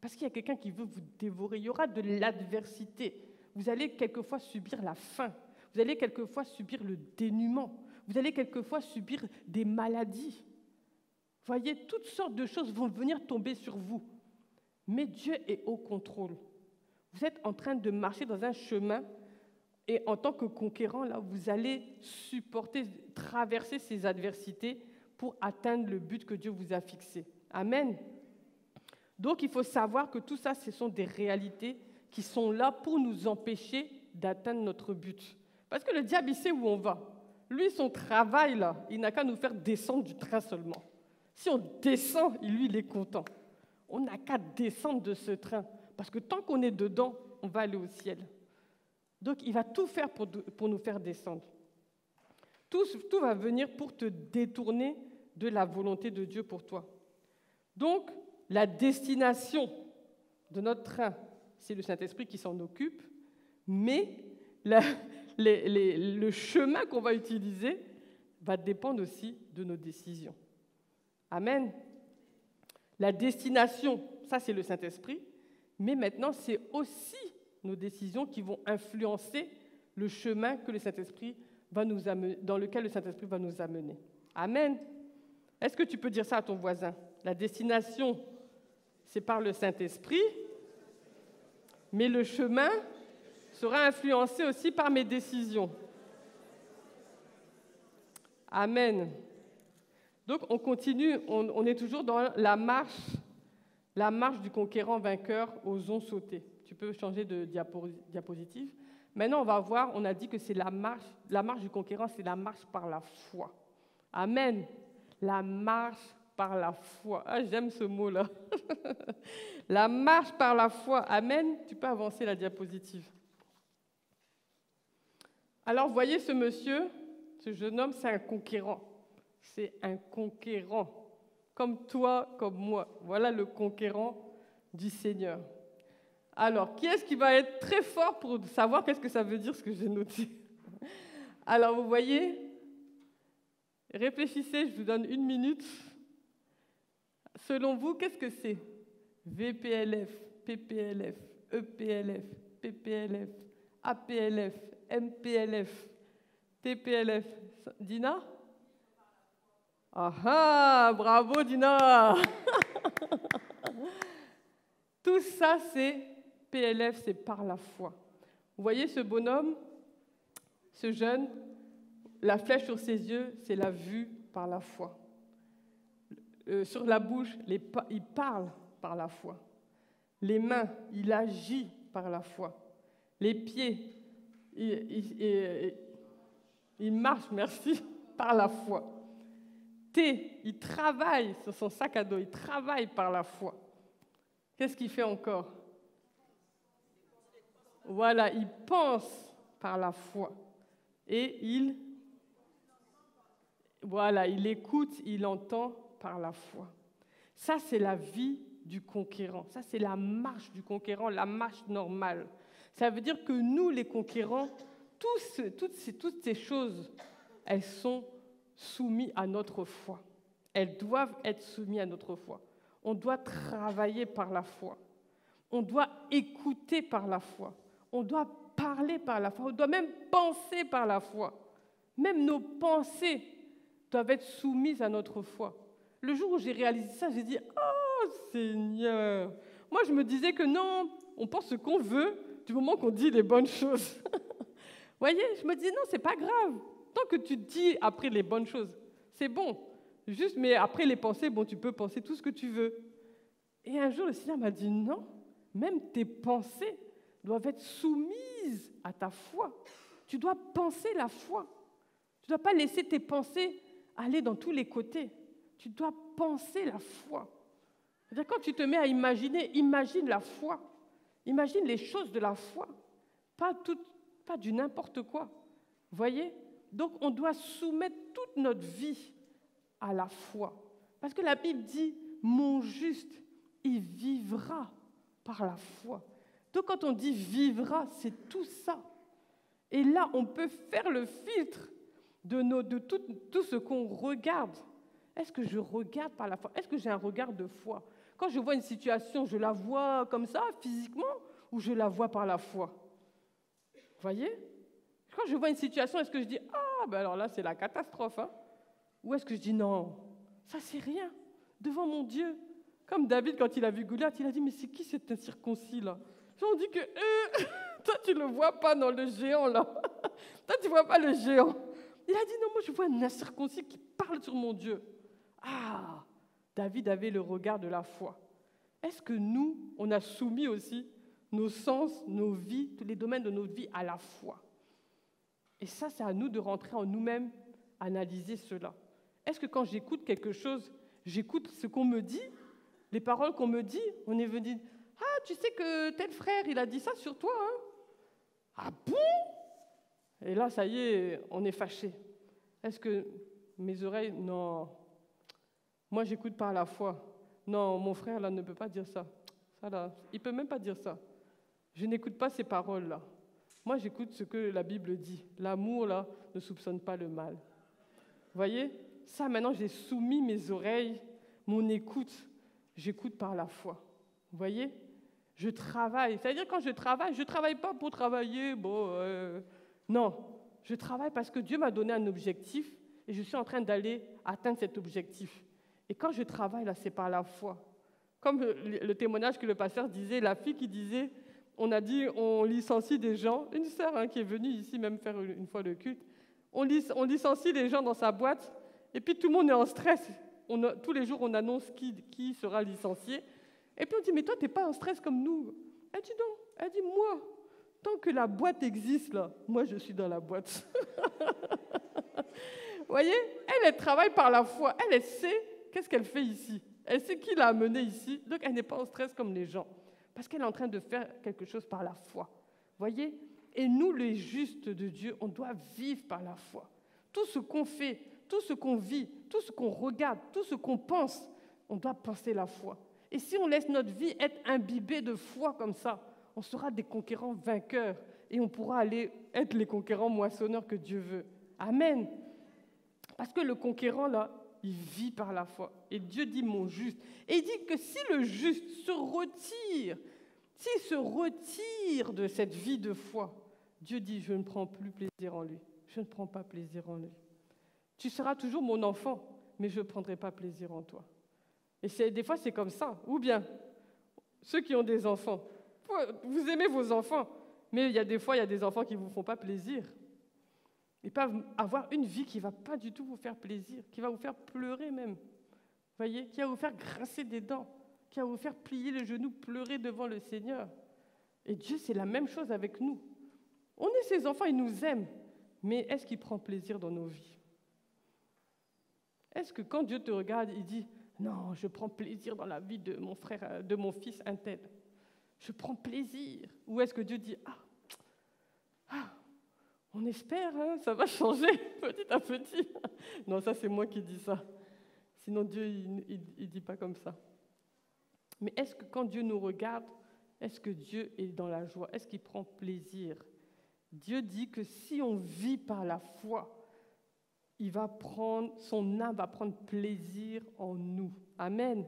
Parce qu'il y a quelqu'un qui veut vous dévorer. Il y aura de l'adversité. Vous allez quelquefois subir la faim. Vous allez quelquefois subir le dénuement. Vous allez quelquefois subir des maladies. Vous voyez, toutes sortes de choses vont venir tomber sur vous. Mais Dieu est au contrôle. Vous êtes en train de marcher dans un chemin et en tant que conquérant, là, vous allez supporter, traverser ces adversités pour atteindre le but que Dieu vous a fixé. Amen. Donc, il faut savoir que tout ça, ce sont des réalités qui sont là pour nous empêcher d'atteindre notre but. Parce que le diable, il sait où on va. Lui, son travail, là, il n'a qu'à nous faire descendre du train seulement. Si on descend, lui, il est content. On n'a qu'à descendre de ce train. Parce que tant qu'on est dedans, on va aller au ciel. Donc, il va tout faire pour nous faire descendre. Tout va venir pour te détourner de la volonté de Dieu pour toi. Donc, la destination de notre train, c'est le Saint-Esprit qui s'en occupe, mais le chemin qu'on va utiliser va dépendre aussi de nos décisions. Amen. La destination, ça c'est le Saint-Esprit, mais maintenant c'est aussi nos décisions qui vont influencer le chemin que le Saint-Esprit va nous amener, dans lequel le Saint-Esprit va nous amener. Amen. Est-ce que tu peux dire ça à ton voisin? La destination, c'est par le Saint-Esprit, mais le chemin sera influencé aussi par mes décisions. Amen. Donc, on continue, on est toujours dans la marche du conquérant vainqueur, osons sauter. Tu peux changer de diapositive. Maintenant, on va voir, on a dit que c'est la marche du conquérant, c'est la marche par la foi. Amen. La marche par la foi. Ah, j'aime ce mot-là. La marche par la foi. Amen. Tu peux avancer la diapositive. Alors, vous voyez ce monsieur, ce jeune homme, c'est un conquérant. C'est un conquérant. Comme toi, comme moi. Voilà le conquérant du Seigneur. Alors, qui est-ce qui va être très fort pour savoir qu'est-ce que ça veut dire, ce que j'ai noté? Alors, vous voyez, réfléchissez, je vous donne 1 minute. Selon vous, qu'est-ce que c'est? VPLF, PPLF, EPLF, PPLF, APLF, MPLF, TPLF. Dina? Ah, bravo Dina. Tout ça, c'est PLF, c'est par la foi. Vous voyez ce bonhomme, ce jeune, la flèche sur ses yeux, c'est la vue par la foi. Sur la bouche, il parle par la foi. Les mains, il agit par la foi. Les pieds, il marche, merci, par la foi. Il travaille sur son sac à dos, il travaille par la foi. Qu'est-ce qu'il fait encore? Voilà, il pense par la foi. Et il écoute, il entend par la foi. Ça, c'est la vie du conquérant. Ça, c'est la marche du conquérant, la marche normale. Ça veut dire que nous, les conquérants, toutes ces choses, elles sont soumises à notre foi. Elles doivent être soumises à notre foi. On doit travailler par la foi. On doit écouter par la foi. On doit parler par la foi. On doit même penser par la foi. Même nos pensées doivent être soumises à notre foi. Le jour où j'ai réalisé ça, j'ai dit « Oh Seigneur !» Moi, je me disais que non, on pense ce qu'on veut du moment qu'on dit les bonnes choses. Vous voyez, je me disais non, c'est pas grave. Tant que tu dis après les bonnes choses, c'est bon. Juste, mais après les pensées, bon, tu peux penser tout ce que tu veux. Et un jour, le Seigneur m'a dit non, même tes pensées doivent être soumises à ta foi. Tu dois penser la foi. Tu ne dois pas laisser tes pensées aller dans tous les côtés. Tu dois penser la foi. C'est-à-dire, quand tu te mets à imaginer, imagine la foi. Imagine les choses de la foi. Pas du n'importe quoi. Vous voyez? Donc, on doit soumettre toute notre vie à la foi. Parce que la Bible dit, mon juste, il vivra par la foi. Donc, quand on dit vivra, c'est tout ça. Et là, on peut faire le filtre de tout ce qu'on regarde. Est-ce que je regarde par la foi? Est-ce que j'ai un regard de foi? Quand je vois une situation, je la vois comme ça, physiquement, ou je la vois par la foi? Vous voyez? Quand je vois une situation, est-ce que je dis « Ah, ben alors là, c'est la catastrophe hein ?» Ou est-ce que je dis « Non, ça, c'est rien, devant mon Dieu ». Comme David, quand il a vu Goliath, il a dit « Mais c'est qui cet incirconcis-là » On dit que toi, tu ne le vois pas dans le géant, là. Toi, tu ne vois pas le géant. Il a dit « Non, moi, je vois un incirconcis qui parle sur mon Dieu. » Ah, David avait le regard de la foi. Est-ce que nous, on a soumis aussi nos sens, nos vies, tous les domaines de notre vie à la foi? Et ça, c'est à nous de rentrer en nous-mêmes, analyser cela. Est-ce que quand j'écoute quelque chose, j'écoute ce qu'on me dit, les paroles qu'on me dit, on est venu dire « Ah, tu sais que tel frère, il a dit ça sur toi, hein ?»« Ah bon ?» Et là, ça y est, on est fâché. Est-ce que mes oreilles, non, moi j'écoute par la foi. Non, mon frère là ne peut pas dire ça. Ça là, il peut même pas dire ça. Je n'écoute pas ces paroles là. Moi j'écoute ce que la Bible dit. L'amour là ne soupçonne pas le mal. Vous voyez? Ça maintenant j'ai soumis mes oreilles, mon écoute. J'écoute par la foi. Vous voyez? Je travaille. C'est-à-dire quand je travaille pas pour travailler. Non, je travaille parce que Dieu m'a donné un objectif et je suis en train d'aller atteindre cet objectif. Et quand je travaille, là, c'est par la foi. Comme le témoignage que le pasteur disait, la fille qui disait, on a dit, on licencie des gens, une sœur qui est venue ici même faire une fois le culte, on licencie les gens dans sa boîte, et puis tout le monde est en stress. Tous les jours, on annonce qui sera licencié. Et puis on dit, mais toi, tu n'es pas en stress comme nous. Elle dit non. Elle dit, moi, tant que la boîte existe, là, moi, je suis dans la boîte. Vous voyez, elle travaille par la foi. Elle sait qu'est-ce qu'elle fait ici. Elle sait qui l'a amenée ici. Donc, elle n'est pas en stress comme les gens. Parce qu'elle est en train de faire quelque chose par la foi. Vous voyez? Et nous, les justes de Dieu, on doit vivre par la foi. Tout ce qu'on fait, tout ce qu'on vit, tout ce qu'on regarde, tout ce qu'on pense, on doit penser la foi. Et si on laisse notre vie être imbibée de foi comme ça, on sera des conquérants vainqueurs et on pourra aller être les conquérants moissonneurs que Dieu veut. Amen. Parce que le conquérant, là, il vit par la foi. Et Dieu dit mon juste. Et il dit que si le juste se retire, s'il se retire de cette vie de foi, Dieu dit je ne prends plus plaisir en lui. Je ne prends pas plaisir en lui. Tu seras toujours mon enfant, mais je ne prendrai pas plaisir en toi. Et des fois, c'est comme ça. Ou bien, ceux qui ont des enfants, vous aimez vos enfants, mais des fois, il y a des enfants qui ne vous font pas plaisir. Ils peuvent avoir une vie qui ne va pas du tout vous faire plaisir, qui va vous faire pleurer même. Vous voyez, qui va vous faire grincer des dents, qui va vous faire plier les genoux, pleurer devant le Seigneur. Et Dieu, c'est la même chose avec nous. On est ses enfants, il nous aime. Mais est-ce qu'il prend plaisir dans nos vies? Est-ce que quand Dieu te regarde, il dit « Non, je prends plaisir dans la vie de mon frère, de mon fils un tel. Je prends plaisir. » Ou est-ce que Dieu dit « on espère, hein, ça va changer petit à petit. » Non, ça c'est moi qui dis ça. Sinon, Dieu, il ne dit pas comme ça. Mais est-ce que quand Dieu nous regarde, est-ce que Dieu est dans la joie? Est-ce qu'il prend plaisir? Dieu dit que si on vit par la foi, son âme va prendre plaisir en nous. Amen.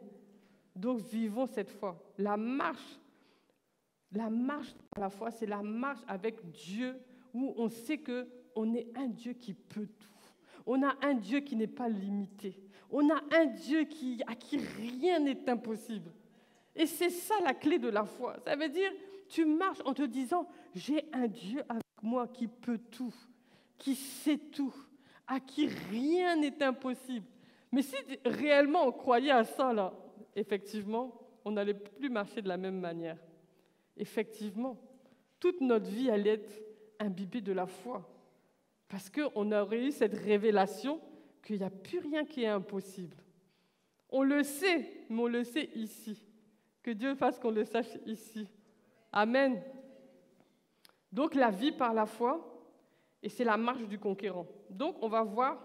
Donc, vivons cette foi. La marche par la foi, c'est la marche avec Dieu où on sait qu'on est un Dieu qui peut tout. On a un Dieu qui n'est pas limité. On a un Dieu à qui rien n'est impossible. Et c'est ça la clé de la foi. Ça veut dire, tu marches en te disant, j'ai un Dieu avec moi qui peut tout, qui sait tout, à qui rien n'est impossible. Mais si réellement on croyait à ça, là, effectivement, on n'allait plus marcher de la même manière. Effectivement, toute notre vie allait être imbibée de la foi. Parce qu'on aurait eu cette révélation qu'il n'y a plus rien qui est impossible. On le sait, mais on le sait ici. Que Dieu fasse qu'on le sache ici. Amen. Donc la vie par la foi, et c'est la marche du conquérant. Donc on va voir,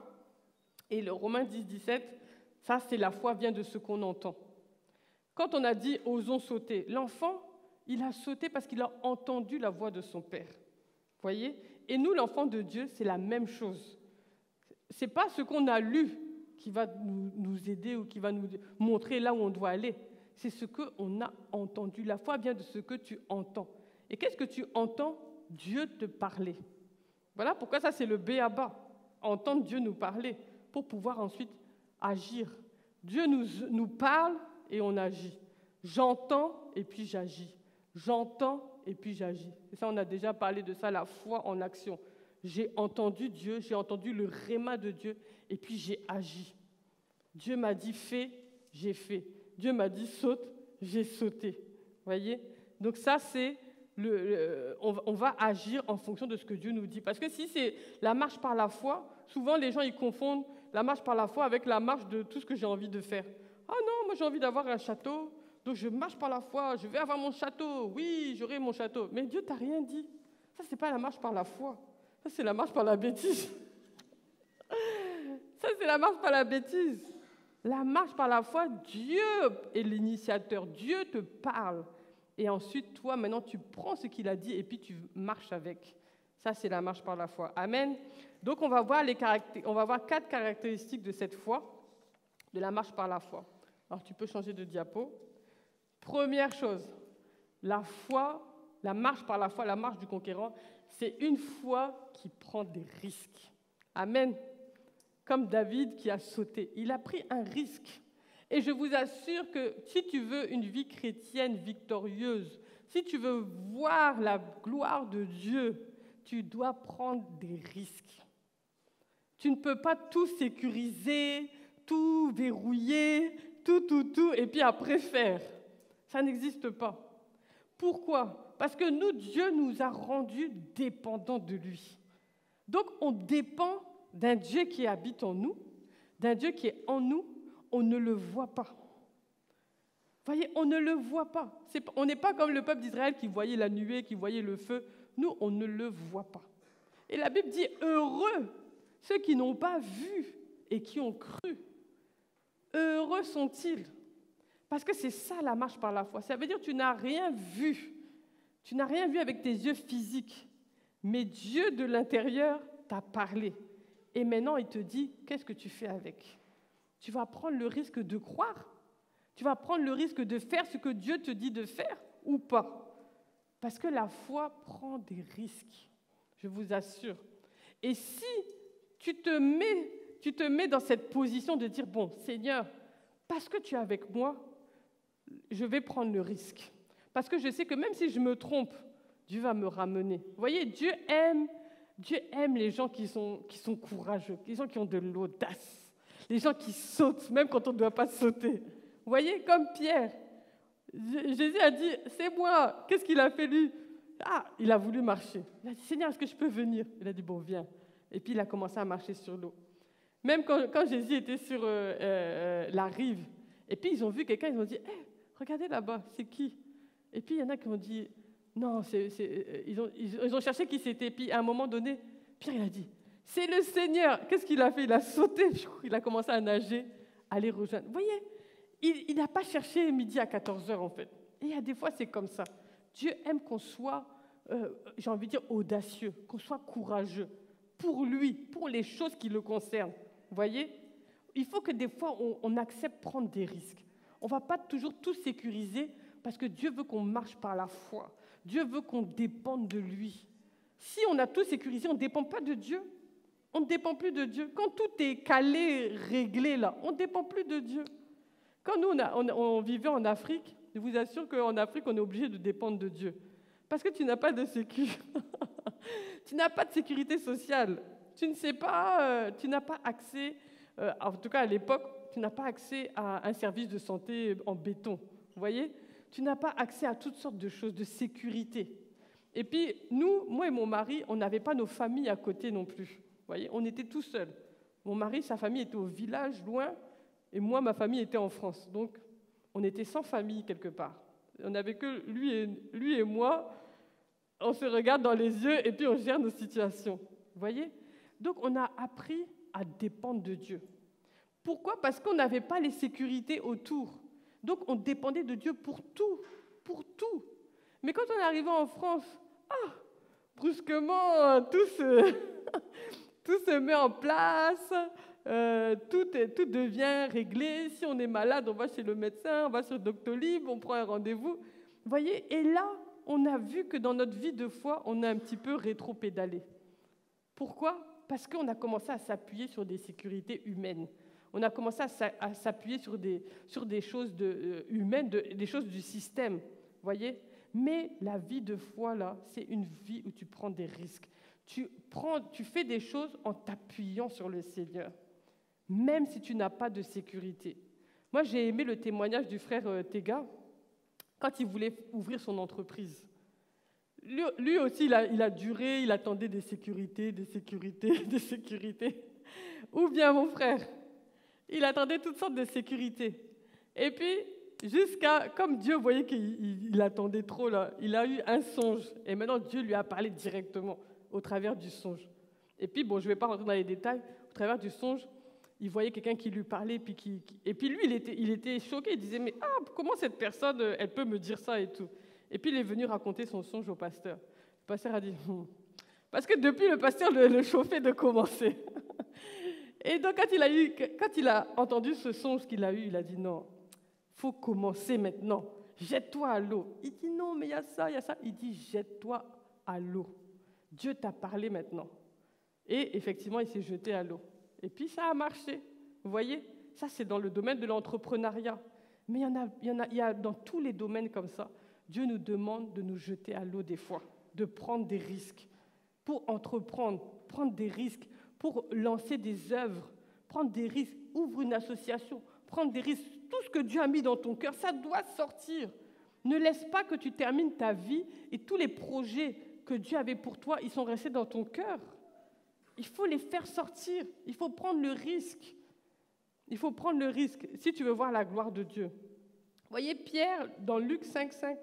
et le Romains 10, 17, ça c'est la foi vient de ce qu'on entend. Quand on a dit « osons sauter », l'enfant, il a sauté parce qu'il a entendu la voix de son père. Voyez? Et nous, l'enfant de Dieu, c'est la même chose. Ce n'est pas ce qu'on a lu qui va nous aider ou qui va nous montrer là où on doit aller. C'est ce qu'on a entendu. La foi vient de ce que tu entends. Et qu'est-ce que tu entends? Dieu te parler. Voilà pourquoi ça, c'est le b.a.-ba. Entendre Dieu nous parler pour pouvoir ensuite agir. Dieu nous parle et on agit. J'entends et puis j'agis. J'entends et puis j'agis. Et ça, on a déjà parlé de ça, la foi en action. J'ai entendu Dieu, j'ai entendu le réma de Dieu et puis j'ai agi. Dieu m'a dit fais, j'ai fait. Dieu m'a dit saute, j'ai sauté. Voyez? Donc ça, c'est on va agir en fonction de ce que Dieu nous dit. Parce que si c'est la marche par la foi, souvent les gens ils confondent la marche par la foi avec la marche de tout ce que j'ai envie de faire. Ah non, moi j'ai envie d'avoir un château, donc je marche par la foi, je vais avoir mon château, oui, j'aurai mon château. Mais Dieu t'a rien dit. Ça, c'est pas la marche par la foi. Ça, c'est la marche par la bêtise. Ça, c'est la marche par la bêtise. La marche par la foi, Dieu est l'initiateur. Dieu te parle. Et ensuite, toi, maintenant, tu prends ce qu'il a dit et puis tu marches avec. Ça, c'est la marche par la foi. Amen. Donc, on va voir 4 caractéristiques de cette foi, de la marche par la foi. Alors, tu peux changer de diapo. Première chose, la foi, la marche par la foi, la marche du conquérant, c'est une foi qui prend des risques. Amen. Comme David qui a sauté. Il a pris un risque. Et je vous assure que si tu veux une vie chrétienne victorieuse, si tu veux voir la gloire de Dieu, tu dois prendre des risques. Tu ne peux pas tout sécuriser, tout verrouiller, tout, et puis après faire. Ça n'existe pas. Pourquoi? Parce que nous, Dieu nous a rendus dépendants de lui. Donc, on dépend d'un Dieu qui habite en nous, d'un Dieu qui est en nous, on ne le voit pas. Vous voyez, on ne le voit pas. On n'est pas comme le peuple d'Israël qui voyait la nuée, qui voyait le feu. Nous, on ne le voit pas. Et la Bible dit, heureux ceux qui n'ont pas vu et qui ont cru. Heureux sont-ils? Parce que c'est ça la marche par la foi. Ça veut dire que tu n'as rien vu. Tu n'as rien vu avec tes yeux physiques. Mais Dieu de l'intérieur t'a parlé. Et maintenant, il te dit, qu'est-ce que tu fais avec? Tu vas prendre le risque de croire? Tu vas prendre le risque de faire ce que Dieu te dit de faire ou pas? Parce que la foi prend des risques, je vous assure. Et si tu te mets dans cette position de dire, bon, Seigneur, parce que tu es avec moi, je vais prendre le risque. Parce que je sais que même si je me trompe, Dieu va me ramener. Vous voyez, Dieu aime les gens qui sont courageux, les gens qui ont de l'audace, les gens qui sautent, même quand on ne doit pas sauter. Vous voyez, comme Pierre. Jésus a dit, c'est moi. Qu'est-ce qu'il a fait lui? Ah, il a voulu marcher. Il a dit, Seigneur, est-ce que je peux venir? Il a dit, bon, viens. Et puis il a commencé à marcher sur l'eau. Même quand Jésus était sur la rive, et puis ils ont vu quelqu'un, ils ont dit, hey, regardez là-bas, c'est qui? Et puis il y en a qui ont dit, non, ils ont cherché qui c'était. Puis à un moment donné, Pierre il a dit, c'est le Seigneur. Qu'est-ce qu'il a fait? Il a sauté, il a commencé à nager aller rejoindre. Vous voyez, il n'a pas cherché midi à 14h en fait. Et il y a des fois, c'est comme ça. Dieu aime qu'on soit, j'ai envie de dire, audacieux, qu'on soit courageux pour lui, pour les choses qui le concernent. Vous voyez, il faut que des fois, on accepte prendre des risques. On ne va pas toujours tout sécuriser parce que Dieu veut qu'on marche par la foi. Dieu veut qu'on dépende de lui. Si on a tout sécurisé, on ne dépend pas de Dieu. On ne dépend plus de Dieu. Quand tout est calé, réglé, là, on ne dépend plus de Dieu. Quand nous, on vivait en Afrique, je vous assure qu'en Afrique, on est obligé de dépendre de Dieu. Parce que tu n'as pas de sécurité. Tu n'as pas de sécurité sociale. Tu ne sais pas, tu n'as pas accès, en tout cas à l'époque, tu n'as pas accès à un service de santé en béton. Vous voyez? Tu n'as pas accès à toutes sortes de choses, de sécurité. Et puis, nous, moi et mon mari, on n'avait pas nos familles à côté non plus. Vous voyez? On était tout seuls. Mon mari, sa famille était au village, loin, et moi, ma famille était en France. Donc, on était sans famille quelque part. On n'avait que lui et moi. On se regarde dans les yeux et puis on gère nos situations. Vous voyez? Donc, on a appris à dépendre de Dieu. Pourquoi? Parce qu'on n'avait pas les sécurités autour. Donc, on dépendait de Dieu pour tout, pour tout. Mais quand on est arrivé en France, brusquement, tout se met en place, tout devient réglé. Si on est malade, on va chez le médecin, on va sur Doctolib, on prend un rendez-vous. Vous voyez? Et là, on a vu que dans notre vie de foi, on a un petit peu rétro-pédalé. Pourquoi? Parce qu'on a commencé à s'appuyer sur des sécurités humaines. On a commencé à s'appuyer sur des choses humaines, des choses du système. Vous voyez? Mais la vie de foi, là, c'est une vie où tu prends des risques. Tu fais des choses en t'appuyant sur le Seigneur, même si tu n'as pas de sécurité. Moi, j'ai aimé le témoignage du frère Tega quand il voulait ouvrir son entreprise. Lui aussi, il a duré, il attendait des sécurités, des sécurités, des sécurités. Ou bien mon frère, il attendait toutes sortes de sécurités. Et puis, comme Dieu voyait qu'il attendait trop, là, il a eu un songe. Et maintenant, Dieu lui a parlé directement au travers du songe. Et puis, bon, je ne vais pas rentrer dans les détails. Au travers du songe, il voyait quelqu'un qui lui parlait. Et puis lui, il était choqué. Il disait, mais comment cette personne, elle peut me dire ça et tout? Et puis, il est venu raconter son songe au pasteur. Le pasteur a dit, parce que depuis, le pasteur le chauffait de commencer. Et donc, quand il a entendu ce songe qu'il a eu, il a dit, non, il faut commencer maintenant. Jette-toi à l'eau. Il dit, non, mais il y a ça, il y a ça. Il dit, jette-toi à l'eau. Il t'a parlé maintenant. Et effectivement, il s'est jeté à l'eau. Et puis, ça a marché. Vous voyez? Ça, c'est dans le domaine de l'entrepreneuriat. Mais il y a dans tous les domaines comme ça. Dieu nous demande de nous jeter à l'eau des fois, de prendre des risques pour entreprendre, prendre des risques pour lancer des œuvres, prendre des risques, ouvre une association, prendre des risques. Tout ce que Dieu a mis dans ton cœur, ça doit sortir. Ne laisse pas que tu termines ta vie et tous les projets que Dieu avait pour toi, ils sont restés dans ton cœur. Il faut les faire sortir. Il faut prendre le risque. Il faut prendre le risque si tu veux voir la gloire de Dieu. Voyez Pierre dans Luc 5,5.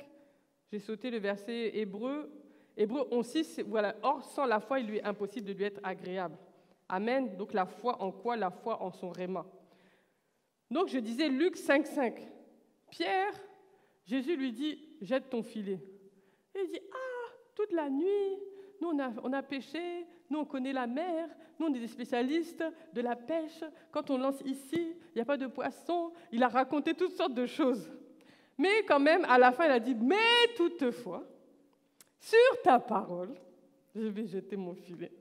J'ai sauté le verset Hébreu 11,6. Voilà. Or, sans la foi, il lui est impossible de lui être agréable. Amen. Donc la foi en quoi? La foi en son réma. Donc je disais Luc 5,5. Pierre, Jésus lui dit, jette ton filet. Et il dit, toute la nuit, nous on a pêché, nous on connaît la mer, nous on est des spécialistes de la pêche. Quand on lance ici, il n'y a pas de poisson. Il a raconté toutes sortes de choses. Mais quand même, à la fin, il a dit, mais toutefois, sur ta parole, je vais jeter mon filet.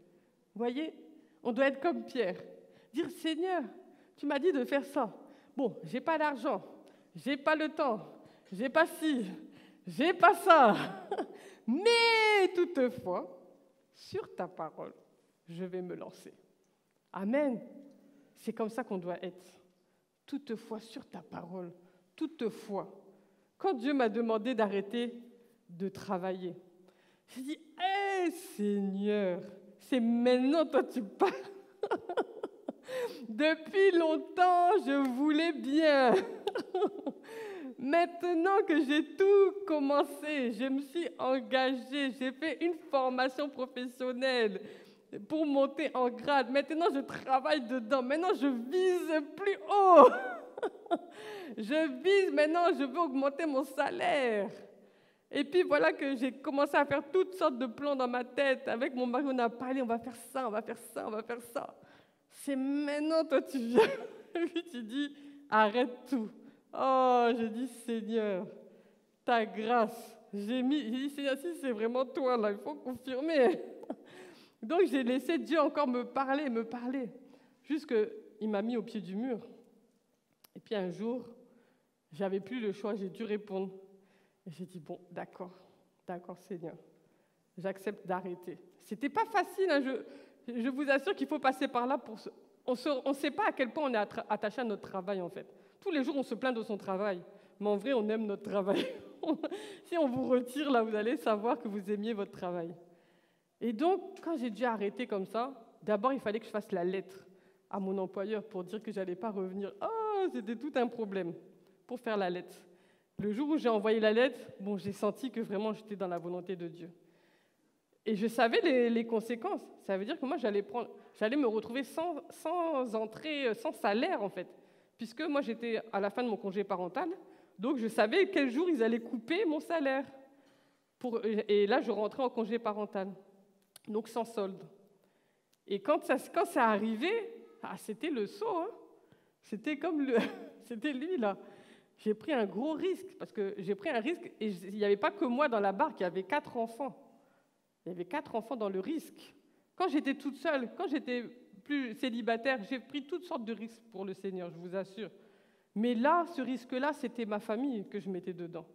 Vous voyez, on doit être comme Pierre. Dire, Seigneur, tu m'as dit de faire ça. Bon, j'ai pas d'argent, j'ai pas le temps, j'ai pas ci, j'ai pas ça. Mais toutefois, sur ta parole, je vais me lancer. Amen. C'est comme ça qu'on doit être. Toutefois, sur ta parole, toutefois. Quand Dieu m'a demandé d'arrêter de travailler, j'ai dit, Seigneur, c'est maintenant toi tu parles. Depuis longtemps, je voulais bien. Maintenant que j'ai tout commencé, je me suis engagée, j'ai fait une formation professionnelle pour monter en grade. Maintenant, je travaille dedans. Maintenant, je vise plus haut. Je vise maintenant, je veux augmenter mon salaire. Et puis voilà que j'ai commencé à faire toutes sortes de plans dans ma tête. Avec mon mari, on a parlé, on va faire ça, on va faire ça, on va faire ça. C'est maintenant, toi, tu viens. Et puis tu dis, arrête tout. Oh, je dis, Seigneur, ta grâce. J'ai dit, Seigneur, si c'est vraiment toi, là, il faut confirmer. Donc j'ai laissé Dieu encore me parler. Jusqu'il m'a mis au pied du mur. Et puis un jour, j'avais plus le choix, j'ai dû répondre. Et j'ai dit, bon, d'accord, Seigneur, j'accepte d'arrêter. C'était pas facile, hein, je vous assure qu'il faut passer par là pour... On ne sait pas à quel point on est attaché à notre travail, en fait. Tous les jours, on se plaint de son travail, mais en vrai, on aime notre travail. Si on vous retire, là, vous allez savoir que vous aimiez votre travail. Et donc, quand j'ai dû arrêter comme ça, d'abord, il fallait que je fasse la lettre à mon employeur pour dire que je n'allais pas revenir. Oh, c'était tout un problème pour faire la lettre. Le jour où j'ai envoyé la lettre, bon, j'ai senti que vraiment j'étais dans la volonté de Dieu. Et je savais les conséquences. Ça veut dire que moi, j'allais me retrouver sans entrée, sans salaire, en fait. Puisque moi, j'étais à la fin de mon congé parental. Donc, je savais quel jour ils allaient couper mon salaire. Et là, je rentrais en congé parental. Donc, sans solde. Et quand c'est arrivé, c'était le saut. Hein. C'était comme c'était lui, là. J'ai pris un gros risque, parce que j'ai pris un risque, et il n'y avait pas que moi dans la barque, il y avait 4 enfants. Il y avait 4 enfants dans le risque. Quand j'étais toute seule, quand j'étais plus célibataire, j'ai pris toutes sortes de risques pour le Seigneur, je vous assure. Mais là, ce risque-là, c'était ma famille que je mettais dedans.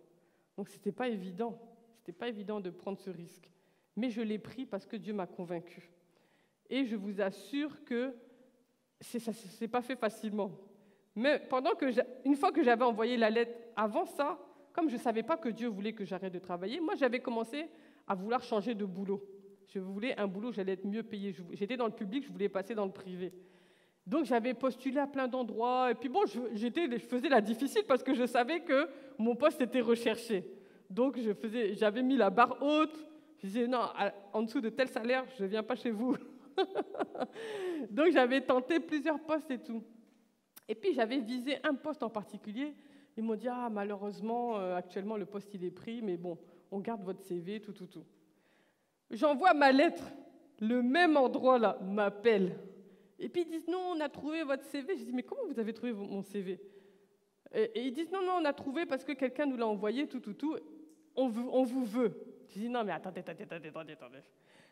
Donc, ce n'était pas évident. C'était pas évident de prendre ce risque. Mais je l'ai pris parce que Dieu m'a convaincue. Et je vous assure que ça ne s'est pas fait facilement. Mais une fois que j'avais envoyé la lettre, avant ça, comme je ne savais pas que Dieu voulait que j'arrête de travailler, moi j'avais commencé à vouloir changer de boulot. Je voulais un boulot, j'allais être mieux payée. J'étais dans le public, je voulais passer dans le privé. Donc j'avais postulé à plein d'endroits. Et puis bon, je faisais la difficile parce que je savais que mon poste était recherché. Donc j'avais mis la barre haute. Je disais non, en dessous de tel salaire, je ne viens pas chez vous. Donc j'avais tenté plusieurs postes et tout. Et puis, j'avais visé un poste en particulier. Ils m'ont dit, malheureusement, actuellement, le poste, il est pris, mais bon, on garde votre CV, tout. J'envoie ma lettre. Le même endroit, là, m'appelle. Et puis, ils disent, non, on a trouvé votre CV. Je dis, mais comment vous avez trouvé mon CV ? Et ils disent, non, on a trouvé parce que quelqu'un nous l'a envoyé, tout. On vous veut. Je dis, non, mais attendez.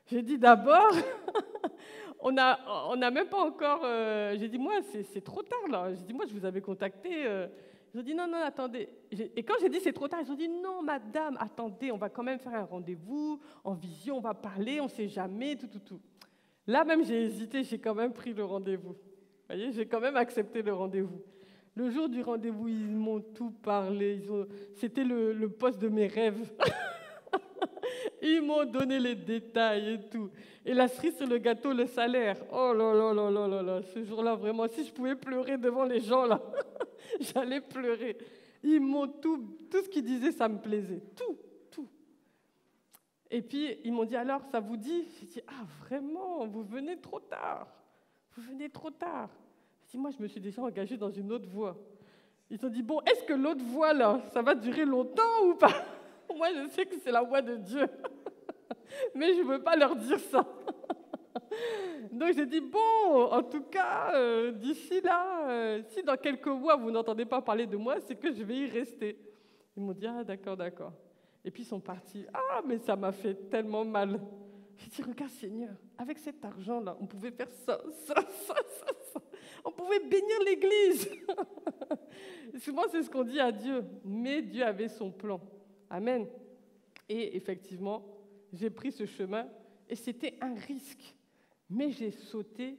J'ai dit, d'abord... On n'a même pas encore... j'ai dit, moi, c'est trop tard, là. J'ai dit, moi, je vous avais contacté. Ils ont dit, non, attendez. Et quand j'ai dit, c'est trop tard, ils ont dit, non, madame, attendez, on va quand même faire un rendez-vous, en vision, on va parler, on ne sait jamais, tout. Là, même, j'ai hésité, j'ai quand même pris le rendez-vous. Vous voyez, j'ai quand même accepté le rendez-vous. Le jour du rendez-vous, ils m'ont tout parlé. C'était le poste de mes rêves. Ils m'ont donné les détails et tout. Et la cerise sur le gâteau, le salaire. Oh là, ce jour-là, vraiment, si je pouvais pleurer devant les gens, là, j'allais pleurer. Ils m'ont tout ce qu'ils disaient, ça me plaisait. Tout. Et puis, ils m'ont dit, alors, ça vous dit ? J'ai dit, vraiment, vous venez trop tard. J'ai dit, moi, je me suis déjà engagée dans une autre voie. Ils ont dit, bon, est-ce que l'autre voie, là, ça va durer longtemps ou pas ? Moi, je sais que c'est la voie de Dieu. Mais je ne veux pas leur dire ça. Donc, j'ai dit, bon, en tout cas, d'ici là, si dans quelques mois, vous n'entendez pas parler de moi, c'est que je vais y rester. Ils m'ont dit, d'accord. Et puis, ils sont partis. Mais ça m'a fait tellement mal. J'ai dit, regarde, Seigneur, avec cet argent-là, on pouvait faire ça. On pouvait bénir l'église. Souvent, c'est ce qu'on dit à Dieu. Mais Dieu avait son plan. Amen. Et effectivement, j'ai pris ce chemin et c'était un risque. Mais j'ai sauté,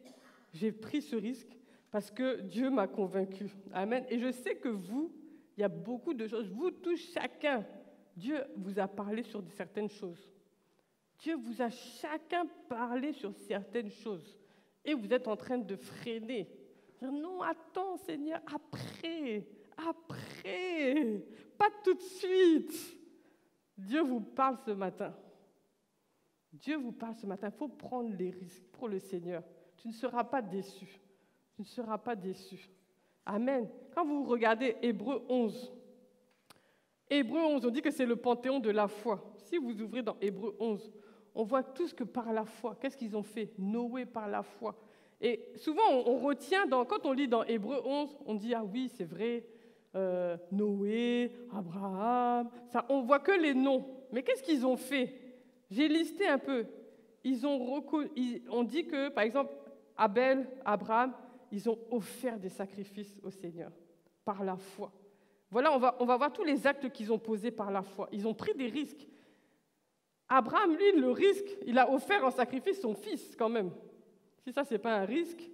j'ai pris ce risque parce que Dieu m'a convaincu. Amen. Et je sais que vous, il y a beaucoup de choses. Vous tous, chacun, Dieu vous a parlé sur certaines choses. Dieu vous a chacun parlé sur certaines choses. Et vous êtes en train de freiner. Dire, non, attends, Seigneur, après, pas tout de suite. Dieu vous parle ce matin. Il faut prendre les risques pour le Seigneur. Tu ne seras pas déçu. Amen. Quand vous regardez Hébreux 11, on dit que c'est le panthéon de la foi. Si vous ouvrez dans Hébreux 11, on voit tout ce que par la foi, qu'est-ce qu'ils ont fait? Noé par la foi. Et souvent, on retient, quand on lit dans Hébreux 11, on dit, ah oui, c'est vrai, Noé, Abraham, ça, on voit que les noms. Mais qu'est-ce qu'ils ont fait? J'ai listé un peu. On dit que, par exemple, Abel, Abraham, ils ont offert des sacrifices au Seigneur par la foi. Voilà, on va voir tous les actes qu'ils ont posés par la foi. Ils ont pris des risques. Abraham, lui, le risque, il a offert en sacrifice son fils quand même. Si ça, ce n'est pas un risque,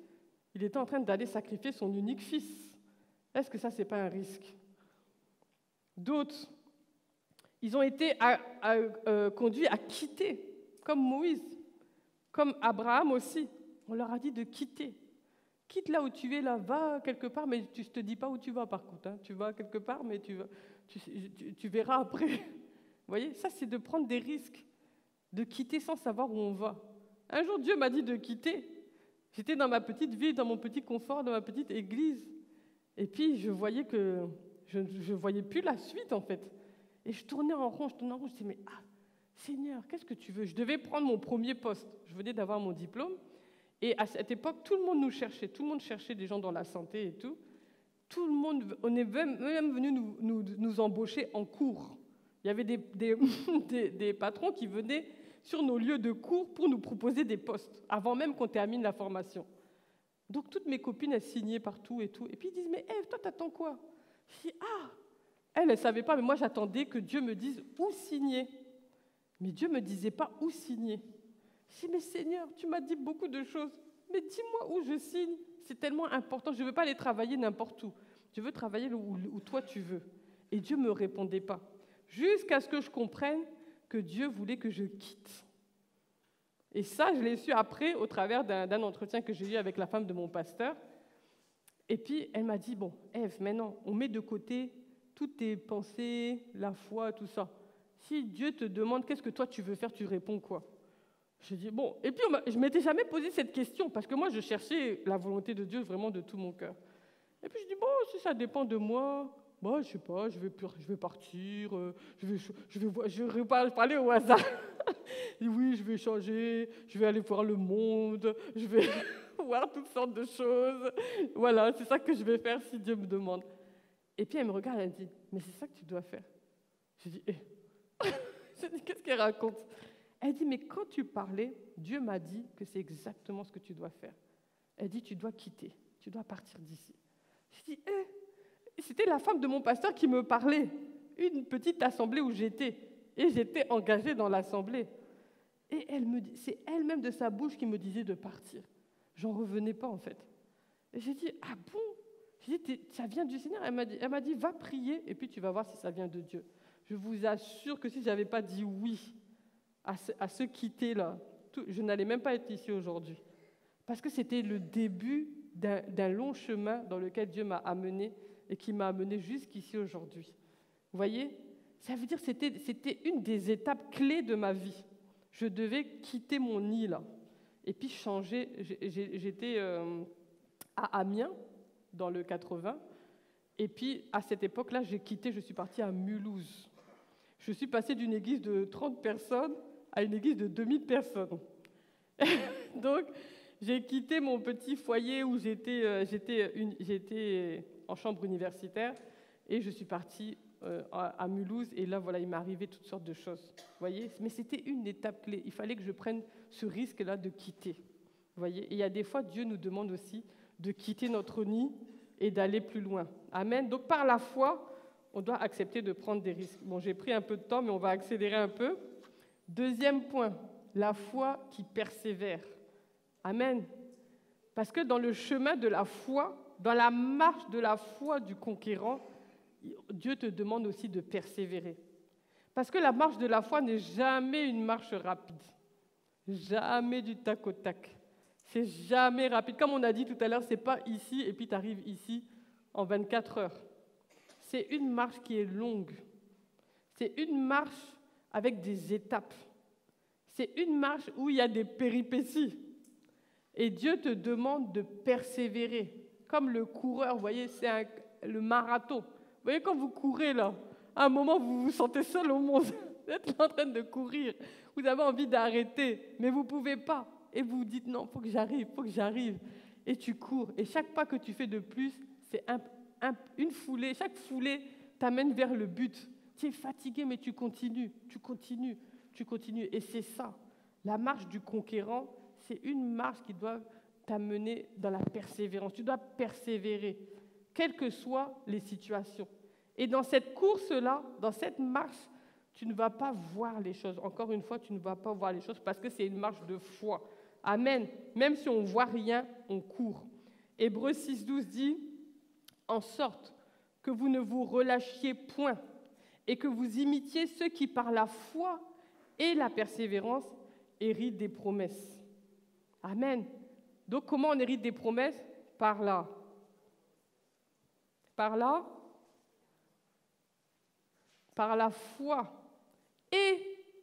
il était en train d'aller sacrifier son unique fils. Est-ce que ça, ce n'est pas un risque? D'autres, ils ont été conduits à quitter, comme Moïse, comme Abraham aussi. On leur a dit de quitter. Quitte là où tu es, là, va quelque part, mais tu ne te dis pas où tu vas par contre. Hein. Tu vas quelque part, mais tu verras après. Vous voyez, ça c'est de prendre des risques, de quitter sans savoir où on va. Un jour, Dieu m'a dit de quitter. J'étais dans ma petite ville, dans mon petit confort, dans ma petite église. Et puis, je voyais que je ne voyais plus la suite, en fait. Et je tournais en rond, je disais, mais Seigneur, qu'est-ce que tu veux? Je devais prendre mon premier poste. Je venais d'avoir mon diplôme. Et à cette époque, tout le monde nous cherchait. Tout le monde cherchait des gens dans la santé et tout. Tout le monde, on est même venu nous embaucher en cours. Il y avait des patrons qui venaient sur nos lieux de cours pour nous proposer des postes, avant même qu'on termine la formation. Donc, toutes mes copines, elles signaient partout et tout. Et puis, ils disent, mais Ève, toi, t'attends quoi? Je dis, elle ne savait pas, mais moi, j'attendais que Dieu me dise où signer. Mais Dieu ne me disait pas où signer. Je dis, mais Seigneur, tu m'as dit beaucoup de choses, mais dis-moi où je signe. C'est tellement important. Je ne veux pas aller travailler n'importe où. Je veux travailler où toi, tu veux. Et Dieu ne me répondait pas. Jusqu'à ce que je comprenne que Dieu voulait que je quitte. Et ça, je l'ai su après, au travers d'un entretien que j'ai eu avec la femme de mon pasteur. Et puis, elle m'a dit, bon, Ève, maintenant, on met de côté toutes tes pensées, la foi, tout ça. Si Dieu te demande, qu'est-ce que toi, tu veux faire, tu réponds quoi? Je dis, bon, et puis je ne m'étais jamais posé cette question, parce que moi, je cherchais la volonté de Dieu vraiment de tout mon cœur. Et puis, je dis, bon, si ça dépend de moi, je ne sais pas, je vais partir, je vais parler au hasard. Et oui, je vais changer, je vais aller voir le monde, je vais voir toutes sortes de choses. Voilà, c'est ça que je vais faire si Dieu me demande. Et puis, elle me regarde, elle dit, mais c'est ça que tu dois faire. Je dis, je dis, qu'est-ce qu'elle raconte? Elle dit, mais quand tu parlais, Dieu m'a dit que c'est exactement ce que tu dois faire. Elle dit, tu dois quitter, tu dois partir d'ici. Je dis, c'était la femme de mon pasteur qui me parlait, une petite assemblée où j'étais, et j'étais engagée dans l'assemblée. Et elle me dit, c'est elle-même de sa bouche qui me disait de partir. J'en revenais pas en fait. Et j'ai dit, ah bon? J'ai dit, ça vient du Seigneur? Elle m'a dit, va prier, et puis tu vas voir si ça vient de Dieu. Je vous assure que si je n'avais pas dit oui à ce quitter-là, je n'allais même pas être ici aujourd'hui. Parce que c'était le début d'un long chemin dans lequel Dieu m'a amené et qui m'a amené jusqu'ici aujourd'hui. Vous voyez? Ça veut dire que c'était une des étapes clés de ma vie. Je devais quitter mon nid là et puis changer. J'étais à Amiens, dans le 80. Et puis, à cette époque-là, j'ai quitté, je suis partie à Mulhouse. Je suis passée d'une église de 30 personnes à une église de 2000 personnes. Donc, j'ai quitté mon petit foyer où j'étais en chambre universitaire et je suis partie à Mulhouse. Et là, voilà, il m'est arrivé toutes sortes de choses. Vous voyez? Mais c'était une étape clé. Il fallait que je prenne ce risque-là de quitter. Vous voyez? Et il y a des fois, Dieu nous demande aussi de quitter notre nid et d'aller plus loin. Amen. Donc, par la foi, on doit accepter de prendre des risques. Bon, j'ai pris un peu de temps, mais on va accélérer un peu. Deuxième point, la foi qui persévère. Amen. Parce que dans le chemin de la foi, dans la marche de la foi du conquérant, Dieu te demande aussi de persévérer. Parce que la marche de la foi n'est jamais une marche rapide. Jamais du tac au tac. C'est jamais rapide. Comme on a dit tout à l'heure, ce n'est pas ici et puis tu arrives ici en 24 heures. C'est une marche qui est longue. C'est une marche avec des étapes. C'est une marche où il y a des péripéties. Et Dieu te demande de persévérer. comme le coureur, vous voyez, c'est le marathon. Vous voyez, quand vous courez là, à un moment, vous vous sentez seul au monde. Vous êtes en train de courir. Vous avez envie d'arrêter, mais vous ne pouvez pas. Et vous vous dites, non, il faut que j'arrive. Et tu cours. Et chaque pas que tu fais de plus, c'est une foulée. Chaque foulée t'amène vers le but. Tu es fatigué, mais tu continues. Et c'est ça. La marche du conquérant, c'est une marche qui doit t'amener dans la persévérance. Tu dois persévérer, quelles que soient les situations. Et dans cette course-là, dans cette marche, tu ne vas pas voir les choses. Encore une fois, tu ne vas pas voir les choses parce que c'est une marche de foi. Amen. Même si on ne voit rien, on court. Hébreux 6,12 dit « En sorte que vous ne vous relâchiez point et que vous imitiez ceux qui, par la foi et la persévérance, héritent des promesses. » Amen. Donc, comment on hérite des promesses? Par là. Par la foi et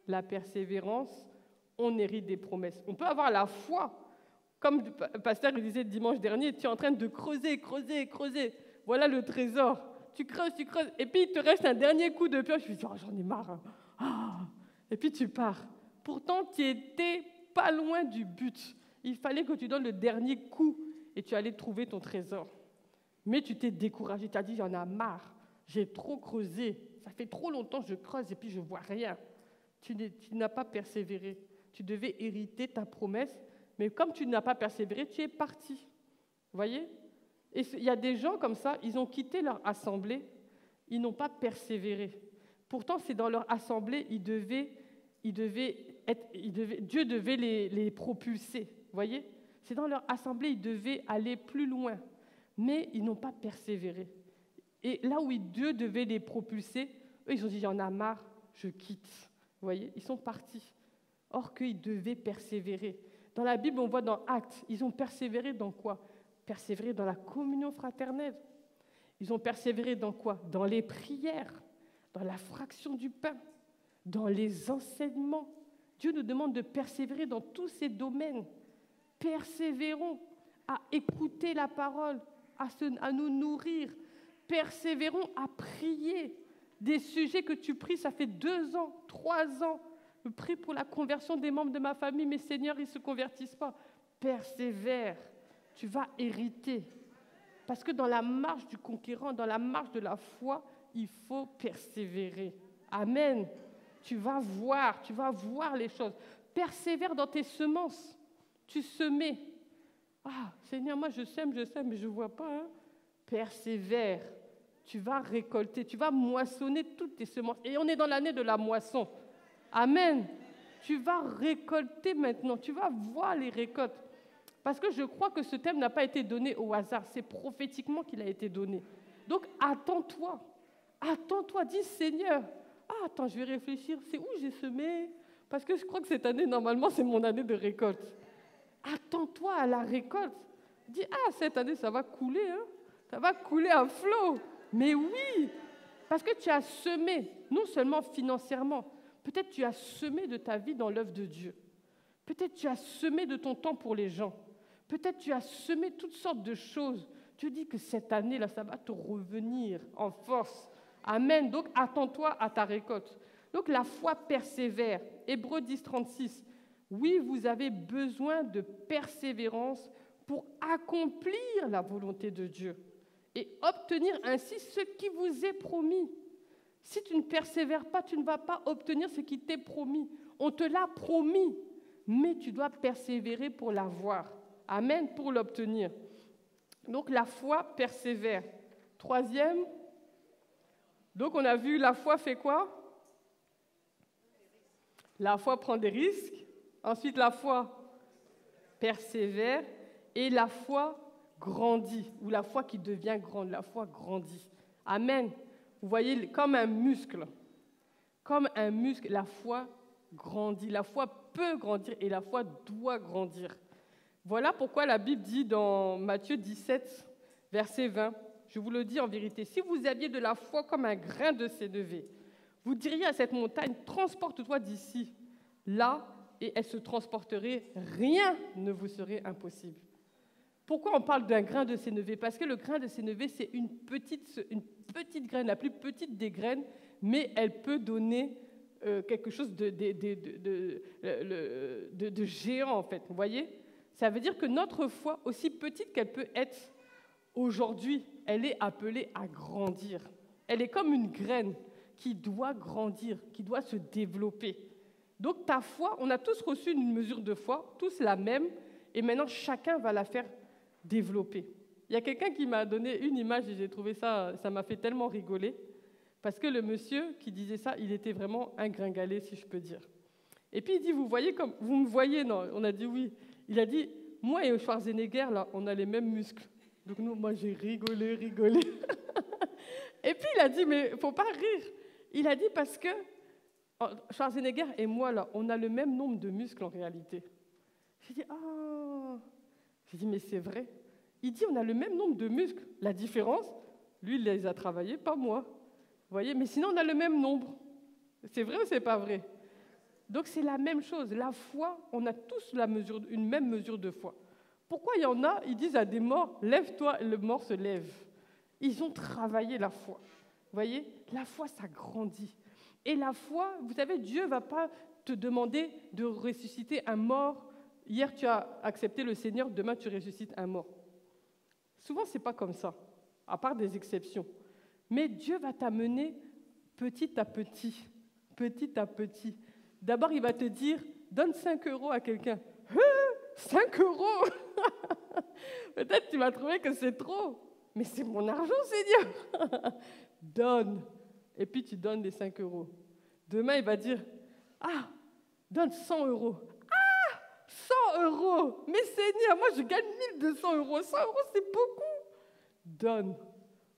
la persévérance, on hérite des promesses. On peut avoir la foi, comme le pasteur disait dimanche dernier, tu es en train de creuser. Voilà le trésor. Tu creuses, et puis il te reste un dernier coup de pioche. Je me dis, oh, j'en ai marre. Et puis tu pars. Pourtant, tu étais pas loin du but. Il fallait que tu donnes le dernier coup et tu allais trouver ton trésor. Mais tu t'es découragé, tu as dit, j'en ai marre, j'ai trop creusé, ça fait trop longtemps que je creuse et puis je ne vois rien. Tu n'as pas persévéré. Tu devais hériter ta promesse, mais comme tu n'as pas persévéré, tu es parti. Vous voyez? Et il y a des gens comme ça, ils ont quitté leur assemblée, ils n'ont pas persévéré. Pourtant, c'est dans leur assemblée, Dieu devait les propulser. Vous voyez? C'est dans leur assemblée, ils devaient aller plus loin. Mais ils n'ont pas persévéré. Et là où Dieu devait les propulser, eux, ils ont dit, j'en ai marre, je quitte. Vous voyez, ils sont partis. Or qu'ils devaient persévérer. Dans la Bible, on voit dans Actes, ils ont persévéré dans quoi? Persévéré dans la communion fraternelle. Ils ont persévéré dans quoi? Dans les prières, dans la fraction du pain, dans les enseignements. Dieu nous demande de persévérer dans tous ces domaines. Persévérons à écouter la parole, à nous nourrir. Persévérons à prier. Des sujets que tu pries, ça fait 2 ans, 3 ans. Je prie pour la conversion des membres de ma famille, mais Seigneur, ils ne se convertissent pas. Persévère, tu vas hériter. Parce que dans la marche du conquérant, dans la marche de la foi, il faut persévérer. Amen. Tu vas voir les choses. Persévère dans tes semences. Tu semais. Ah, Seigneur, moi je sème, mais je ne vois pas. Persévère. Tu vas récolter, tu vas moissonner toutes tes semences. Et on est dans l'année de la moisson. Amen. Tu vas récolter maintenant, tu vas voir les récoltes. Parce que je crois que ce thème n'a pas été donné au hasard, c'est prophétiquement qu'il a été donné. Donc attends-toi, dis Seigneur, attends, je vais réfléchir, c'est où j'ai semé? Parce que je crois que cette année, normalement, c'est mon année de récolte. Attends-toi à la récolte. Dis, cette année, ça va couler, ça va couler à flot. Mais oui, parce que tu as semé, non seulement financièrement, peut-être tu as semé de ta vie dans l'œuvre de Dieu. Peut-être tu as semé de ton temps pour les gens. Peut-être tu as semé toutes sortes de choses. Dieu dit que cette année-là, ça va te revenir en force. Amen. Donc, attends-toi à ta récolte. Donc, la foi persévère. Hébreux 10, 36. Oui, vous avez besoin de persévérance pour accomplir la volonté de Dieu et obtenir ainsi ce qui vous est promis. Si tu ne persévères pas, tu ne vas pas obtenir ce qui t'est promis. On te l'a promis, mais tu dois persévérer pour l'avoir. Amen, pour l'obtenir. Donc la foi persévère. 3e, donc on a vu la foi fait quoi? La foi prend des risques. Ensuite, la foi persévère. Et la foi grandit, ou la foi qui devient grande, la foi grandit. Amen. Vous voyez, comme un muscle, la foi grandit. La foi peut grandir et la foi doit grandir. Voilà pourquoi la Bible dit dans Matthieu 17, verset 20, je vous le dis en vérité, si vous aviez de la foi comme un grain de sénévé, vous diriez à cette montagne, transporte-toi d'ici, là, et elle se transporterait, rien ne vous serait impossible. Pourquoi on parle d'un grain de sénévé? Parce que le grain de sénévé, c'est une petite graine, la plus petite des graines, mais elle peut donner quelque chose de géant, en fait. Vous voyez? Ça veut dire que notre foi, aussi petite qu'elle peut être aujourd'hui, elle est appelée à grandir. Elle est comme une graine qui doit grandir, qui doit se développer. Donc ta foi, on a tous reçu une mesure de foi, tous la même, et maintenant chacun va la faire développer. Il y a quelqu'un qui m'a donné une image et j'ai trouvé ça m'a fait tellement rigoler, parce que le monsieur qui disait ça, il était vraiment un gringalet, si je peux dire. Et puis il dit, vous me voyez? Non, on a dit oui. Il a dit, moi et Schwarzenegger, là, on a les mêmes muscles. Donc moi j'ai rigolé. Et puis il a dit, mais faut pas rire. Il a dit parce que Schwarzenegger et moi, là, on a le même nombre de muscles en réalité. J'ai dit, ah. J'ai dit, mais c'est vrai. Il dit, on a le même nombre de muscles. La différence, lui, il les a travaillés, pas moi. Vous voyez, mais sinon, on a le même nombre. C'est vrai ou c'est pas vrai? Donc, c'est la même chose. La foi, on a tous une même mesure de foi. Pourquoi il y en a, ils disent à des morts, lève-toi, et le mort se lève. Ils ont travaillé la foi. Vous voyez, la foi, ça grandit. Et la foi, vous savez, Dieu ne va pas te demander de ressusciter un mort. Hier, tu as accepté le Seigneur, demain, tu ressuscites un mort. Souvent, ce n'est pas comme ça, à part des exceptions. Mais Dieu va t'amener petit à petit, petit à petit. D'abord, il va te dire, donne 5 € à quelqu'un. 5 € Peut-être tu vas trouver que c'est trop, mais c'est mon argent, Seigneur. Donne. Et puis tu donnes les 5 €. Demain, il va dire, donne 100 €. 100 €. Mais Seigneur, moi je gagne 1200 €. 100 €, c'est beaucoup. Donne.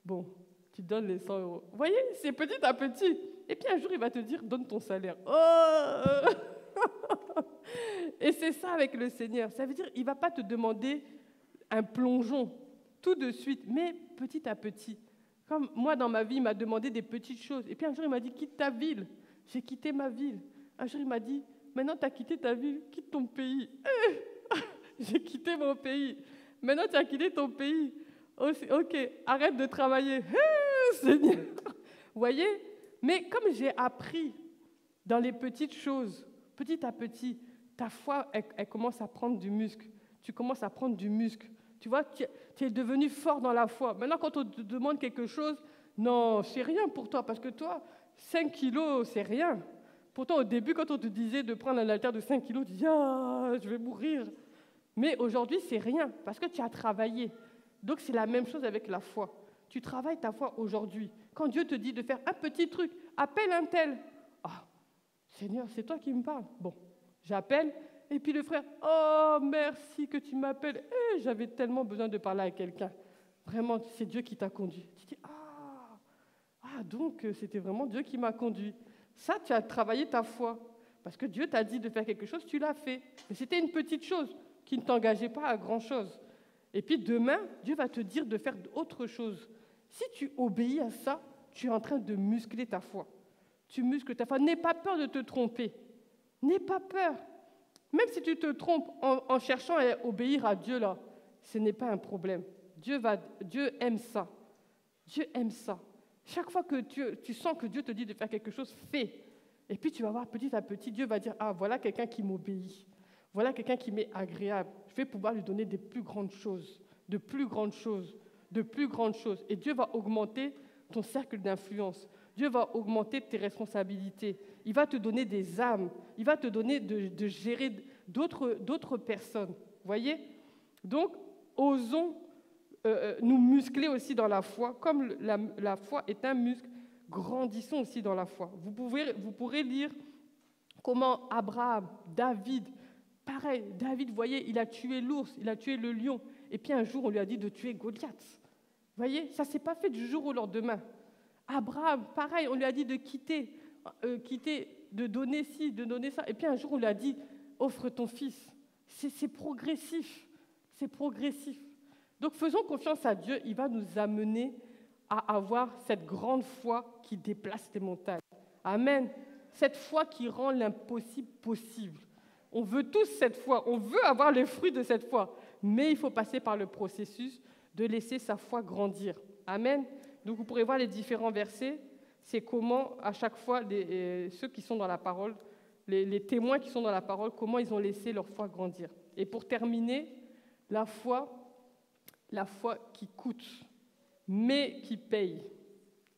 Bon, tu donnes les 100 €. Vous voyez, c'est petit à petit. Et puis un jour, il va te dire, donne ton salaire. Oh. Et c'est ça avec le Seigneur. Ça veut dire, il ne va pas te demander un plongeon tout de suite, mais petit à petit. Comme moi, dans ma vie, il m'a demandé des petites choses. Et puis un jour, il m'a dit, quitte ta ville. J'ai quitté ma ville. Un jour, il m'a dit, maintenant, tu as quitté ta ville, quitte ton pays. J'ai quitté mon pays. Maintenant, tu as quitté ton pays. Ok, arrête de travailler. Seigneur. Vous voyez? Mais comme j'ai appris dans les petites choses, petit à petit, ta foi, elle commence à prendre du muscle. Tu commences à prendre du muscle. Tu vois, tu es devenu fort dans la foi. Maintenant, quand on te demande quelque chose, non, c'est rien pour toi, parce que toi, 5 kilos, c'est rien. Pourtant, au début, quand on te disait de prendre un haltère de 5 kilos, tu dis, je vais mourir. Mais aujourd'hui, c'est rien, parce que tu as travaillé. Donc, c'est la même chose avec la foi. Tu travailles ta foi aujourd'hui. Quand Dieu te dit de faire un petit truc, appelle un tel. Seigneur, c'est toi qui me parles. Bon, j'appelle. Et puis le frère, oh, merci que tu m'appelles. J'avais tellement besoin de parler à quelqu'un. Vraiment, c'est Dieu qui t'a conduit. Tu dis, donc c'était vraiment Dieu qui m'a conduit. Ça, tu as travaillé ta foi. Parce que Dieu t'a dit de faire quelque chose, tu l'as fait. Mais c'était une petite chose qui ne t'engageait pas à grand-chose. Et puis demain, Dieu va te dire de faire autre chose. Si tu obéis à ça, tu es en train de muscler ta foi. Tu muscles ta foi. N'aie pas peur de te tromper. N'aie pas peur. Même si tu te trompes en cherchant à obéir à Dieu, là, ce n'est pas un problème. Dieu aime ça. Dieu aime ça. Chaque fois que tu sens que Dieu te dit de faire quelque chose, fais. Et puis tu vas voir petit à petit, Dieu va dire, voilà quelqu'un qui m'obéit. Voilà quelqu'un qui m'est agréable. Je vais pouvoir lui donner des plus grandes choses, de plus grandes choses, de plus grandes choses. Et Dieu va augmenter ton cercle d'influence. Dieu va augmenter tes responsabilités. Il va te donner des âmes. Il va te donner de gérer d'autres personnes. Vous voyez? Donc, osons nous muscler aussi dans la foi. Comme la foi est un muscle, grandissons aussi dans la foi. Vous pourrez lire comment Abraham, David, pareil, David, vous voyez, il a tué l'ours, il a tué le lion. Et puis un jour, on lui a dit de tuer Goliath. Vous voyez? Ça ne s'est pas fait du jour au lendemain. Abraham, pareil, on lui a dit de quitter, de donner ci, de donner ça. Et puis un jour, on lui a dit, offre ton fils. C'est progressif. C'est progressif. Donc faisons confiance à Dieu, il va nous amener à avoir cette grande foi qui déplace les montagnes. Amen. Cette foi qui rend l'impossible possible. On veut tous cette foi, on veut avoir les fruits de cette foi. Mais il faut passer par le processus de laisser sa foi grandir. Amen. Donc vous pourrez voir les différents versets. C'est comment, à chaque fois, ceux qui sont dans la parole, les témoins qui sont dans la parole, comment ils ont laissé leur foi grandir. Et pour terminer, la foi qui coûte, mais qui paye.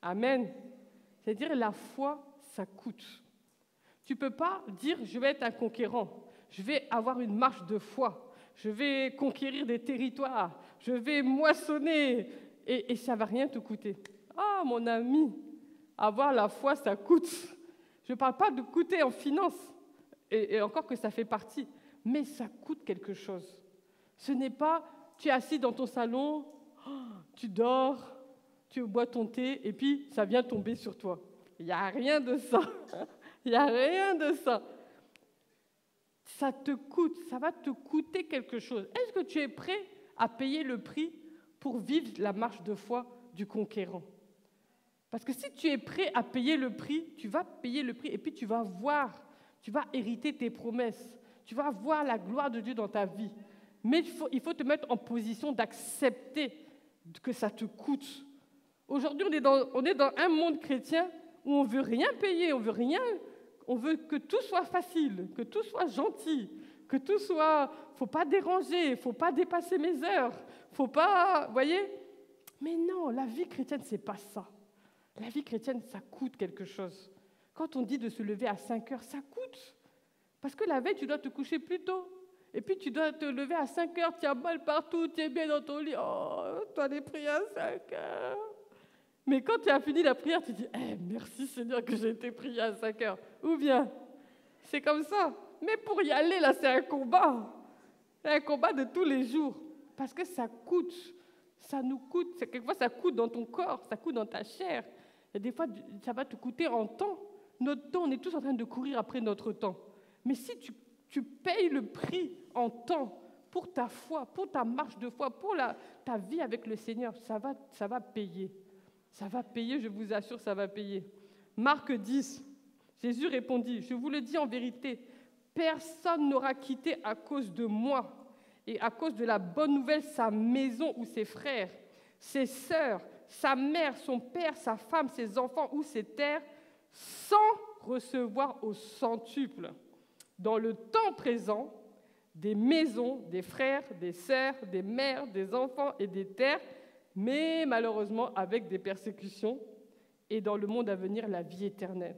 Amen. C'est-à-dire la foi, ça coûte. Tu ne peux pas dire « je vais être un conquérant », « je vais avoir une marche de foi », « je vais conquérir des territoires », « je vais moissonner », et ça ne va rien te coûter. Ah, mon ami, avoir la foi, ça coûte. Je ne parle pas de coûter en finance, et encore que ça fait partie, mais ça coûte quelque chose. Ce n'est pas, tu es assis dans ton salon, tu dors, tu bois ton thé, et puis ça vient tomber sur toi. Il n'y a rien de ça. Il n'y a rien de ça. Ça te coûte, ça va te coûter quelque chose. Est-ce que tu es prêt à payer le prix pour vivre la marche de foi du conquérant? Parce que si tu es prêt à payer le prix, tu vas payer le prix et puis tu vas voir, tu vas hériter tes promesses, tu vas voir la gloire de Dieu dans ta vie. Mais il faut te mettre en position d'accepter que ça te coûte. Aujourd'hui, on est dans un monde chrétien où on ne veut rien payer, on veut que tout soit facile, que tout soit gentil, que tout soit... Il ne faut pas déranger, il ne faut pas dépasser mes heures, il ne faut pas... Vous voyez? Mais non, la vie chrétienne, ce n'est pas ça. La vie chrétienne, ça coûte quelque chose. Quand on dit de se lever à 5 heures, ça coûte. Parce que la veille, tu dois te coucher plus tôt. Et puis, tu dois te lever à 5 heures, tu as mal partout, tu es bien dans ton lit. Oh, tu as des prières à 5 heures. Mais quand tu as fini la prière, tu dis merci Seigneur que j'ai été prié à 5 heures. Ou bien, c'est comme ça. Mais pour y aller, là, c'est un combat. C'est un combat de tous les jours. Parce que ça coûte. Ça nous coûte. Quelquefois, ça coûte dans ton corps, ça coûte dans ta chair. Et des fois, ça va te coûter en temps. Notre temps, on est tous en train de courir après notre temps. Mais si tu payes le prix en temps pour ta foi, pour ta marche de foi, pour ta vie avec le Seigneur, ça va payer. Ça va payer, je vous assure, ça va payer. Marc 10, Jésus répondit, je vous le dis en vérité, personne n'aura quitté à cause de moi et à cause de la bonne nouvelle sa maison ou ses frères, ses sœurs, sa mère, son père, sa femme, ses enfants ou ses terres, sans recevoir au centuple, dans le temps présent, des maisons, des frères, des sœurs, des mères, des enfants et des terres, mais malheureusement avec des persécutions, et dans le monde à venir, la vie éternelle.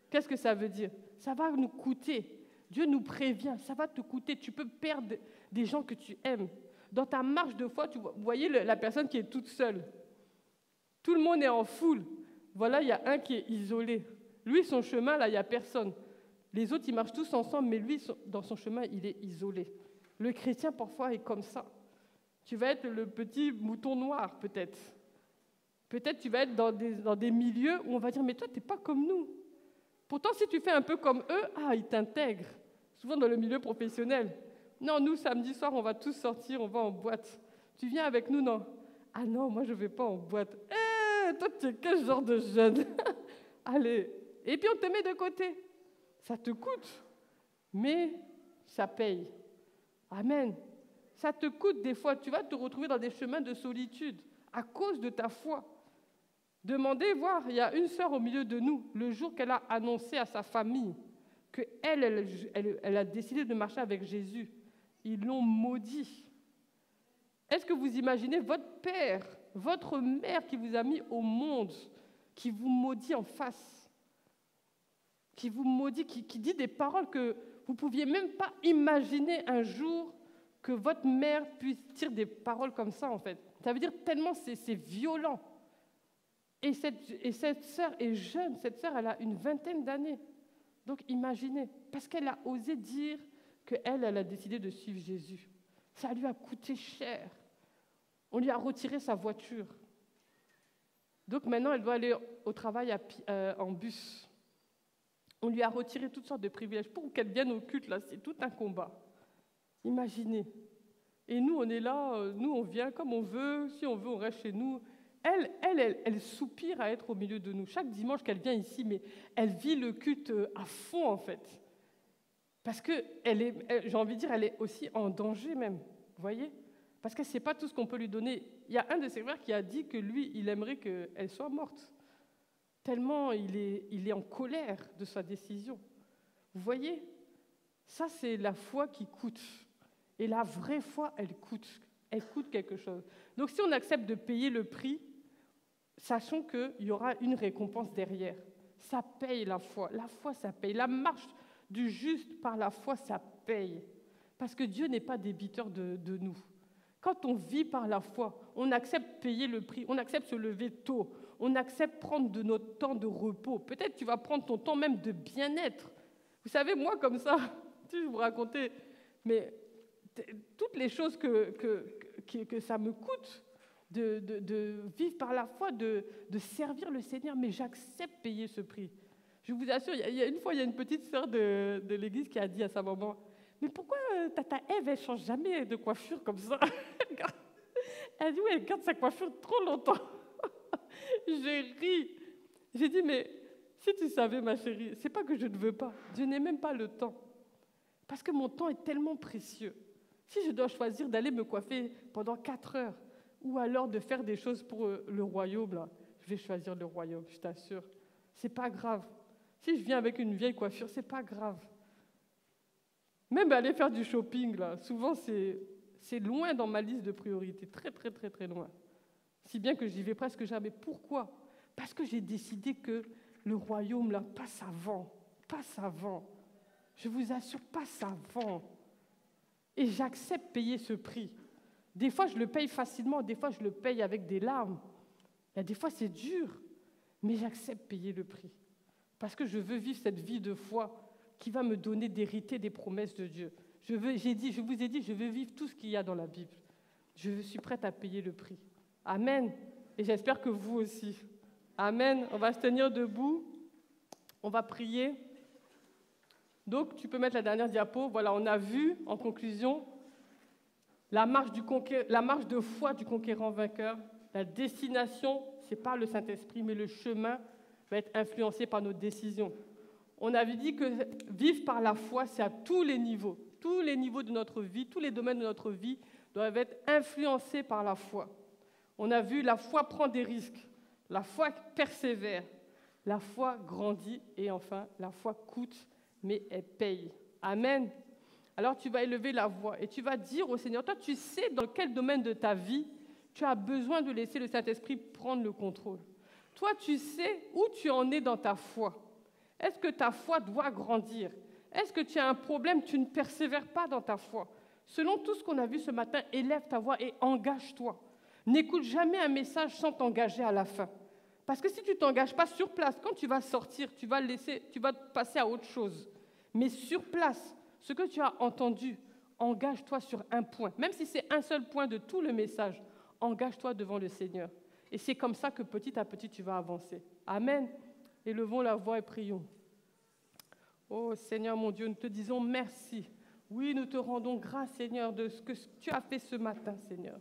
Qu'est-ce que ça veut dire? Ça va nous coûter. Dieu nous prévient, ça va te coûter. Tu peux perdre des gens que tu aimes. Dans ta marche de foi, vous voyez la personne qui est toute seule. Tout le monde est en foule. Voilà, il y a un qui est isolé. Lui, son chemin, là, il n'y a personne. Les autres, ils marchent tous ensemble, mais lui, dans son chemin, il est isolé. Le chrétien, parfois, est comme ça. Tu vas être le petit mouton noir, peut-être. Peut-être tu vas être dans des milieux où on va dire « mais toi, tu n'es pas comme nous ». Pourtant, si tu fais un peu comme eux, ils t'intègrent. Souvent dans le milieu professionnel. Non, nous, samedi soir, on va tous sortir, on va en boîte. Tu viens avec nous, non? Ah non, moi, je ne vais pas en boîte. Toi, tu es quel genre de jeune? Allez. Et puis, on te met de côté. Ça te coûte, mais ça paye. Amen. Ça te coûte des fois. Tu vas te retrouver dans des chemins de solitude à cause de ta foi. Demandez, voir, il y a une sœur au milieu de nous, le jour qu'elle a annoncé à sa famille qu'elle a décidé de marcher avec Jésus. Ils l'ont maudit. Est-ce que vous imaginez votre père, votre mère qui vous a mis au monde, qui vous maudit en face, qui vous maudit, qui dit des paroles que vous ne pouviez même pas imaginer un jour que votre mère puisse dire des paroles comme ça, en fait. Ça veut dire tellement c'est violent. Et cette sœur est jeune, cette sœur, elle a une 20aine d'années. Donc imaginez, parce qu'elle a osé dire qu'elle a décidé de suivre Jésus. Ça lui a coûté cher. On lui a retiré sa voiture. Donc maintenant, elle doit aller au travail en bus. On lui a retiré toutes sortes de privilèges. Pour qu'elle vienne au culte, là, c'est tout un combat. Imaginez. Et nous, on est là, nous, on vient comme on veut. Si on veut, on reste chez nous. Elle soupire à être au milieu de nous. Chaque dimanche qu'elle vient ici, mais elle vit le culte à fond, en fait. Parce que, j'ai envie de dire, elle est aussi en danger même, vous voyez? Parce que ce n'est pas tout ce qu'on peut lui donner. Il y a un de ses frères qui a dit que lui, il aimerait qu'elle soit morte. Tellement il est en colère de sa décision. Vous voyez? Ça, c'est la foi qui coûte. Et la vraie foi, elle coûte quelque chose. Donc si on accepte de payer le prix, sachons qu'il y aura une récompense derrière. Ça paye la foi. La foi, ça paye. La marche du juste par la foi, ça paye. Parce que Dieu n'est pas débiteur de nous. Quand on vit par la foi, on accepte payer le prix, on accepte se lever tôt, on accepte prendre de notre temps de repos. Peut-être tu vas prendre ton temps même de bien-être. Vous savez, moi, comme ça, je vous racontais, mais toutes les choses que ça me coûte de vivre par la foi, de servir le Seigneur, mais j'accepte payer ce prix. Je vous assure, il y a une fois, il y a une petite sœur de l'église qui a dit à sa maman, « Mais pourquoi Tata Ève, elle ne change jamais de coiffure comme ça ?» Elle dit, « Oui, elle garde sa coiffure trop longtemps. » J'ai ri. J'ai dit, « Mais si tu savais, ma chérie, c'est pas que je ne veux pas. Je n'ai même pas le temps. Parce que mon temps est tellement précieux. Si je dois choisir d'aller me coiffer pendant 4 heures ou alors de faire des choses pour le royaume, là, je vais choisir le royaume, je t'assure. C'est pas grave. Si je viens avec une vieille coiffure, c'est pas grave. Même aller faire du shopping, là, souvent c'est loin dans ma liste de priorités, très, très, très, très loin. Si bien que j'y vais presque jamais. Pourquoi? Parce que j'ai décidé que le royaume, là, passe avant. Je vous assure, passe avant. Et j'accepte payer ce prix. Des fois, je le paye facilement, des fois, je le paye avec des larmes. Et des fois, c'est dur, mais j'accepte payer le prix. Parce que je veux vivre cette vie de foi qui va me donner d'hériter des promesses de Dieu. Je vous ai dit, je veux vivre tout ce qu'il y a dans la Bible. Je suis prête à payer le prix. Amen. Et j'espère que vous aussi. Amen. On va se tenir debout. On va prier. Donc, tu peux mettre la dernière diapo. Voilà, on a vu, en conclusion, la marche de foi du conquérant vainqueur. La destination, ce n'est pas le Saint-Esprit, mais le chemin va être influencé par nos décisions. On avait dit que vivre par la foi, c'est à tous les niveaux. Tous les niveaux de notre vie, tous les domaines de notre vie doivent être influencés par la foi. On a vu la foi prend des risques, la foi persévère, la foi grandit et enfin, la foi coûte, mais elle paye. Amen. Alors tu vas élever la voix et tu vas dire au Seigneur, toi tu sais dans quel domaine de ta vie tu as besoin de laisser le Saint-Esprit prendre le contrôle. Toi tu sais où tu en es dans ta foi. Est-ce que ta foi doit grandir? Est-ce que tu as un problème, tu ne persévères pas dans ta foi? Selon tout ce qu'on a vu ce matin, élève ta voix et engage-toi. N'écoute jamais un message sans t'engager à la fin. Parce que si tu ne t'engages pas sur place, quand tu vas sortir, tu vas passer à autre chose. Mais sur place, ce que tu as entendu, engage-toi sur un point. Même si c'est un seul point de tout le message, engage-toi devant le Seigneur. Et c'est comme ça que petit à petit, tu vas avancer. Amen. Élevons la voix et prions. Oh Seigneur mon Dieu, nous te disons merci. Oui, nous te rendons grâce, Seigneur, de ce que tu as fait ce matin, Seigneur.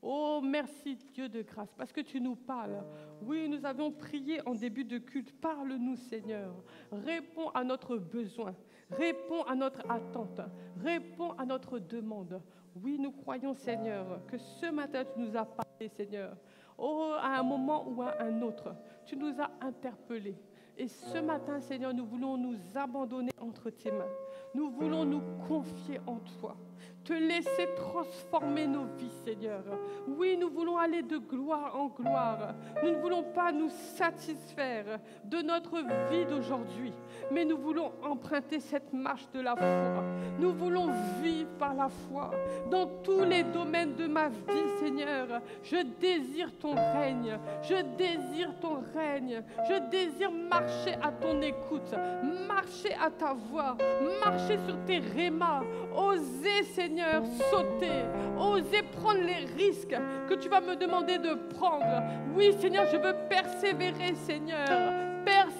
Oh, merci Dieu de grâce, parce que tu nous parles. Oui, nous avons prié en début de culte. Parle-nous, Seigneur. Réponds à notre besoin. Réponds à notre attente. Réponds à notre demande. Oui, nous croyons, Seigneur, que ce matin, tu nous as parlé, Seigneur. Oh, à un moment ou à un autre, tu nous as interpellés. Et ce matin, Seigneur, nous voulons nous abandonner entre tes mains. Nous voulons nous confier en toi. Te laisser transformer nos vies, Seigneur. Oui, nous voulons aller de gloire en gloire. Nous ne voulons pas nous satisfaire de notre vie d'aujourd'hui, mais nous voulons emprunter cette marche de la foi. Nous voulons vivre par la foi dans tous les domaines de ma vie, Seigneur. Je désire ton règne. Je désire ton règne. Je désire marcher à ton écoute, marcher à ta voix, marcher sur tes rémas, oser, Seigneur, sauter, oser prendre les risques que tu vas me demander de prendre. Oui, Seigneur, je veux persévérer, Seigneur.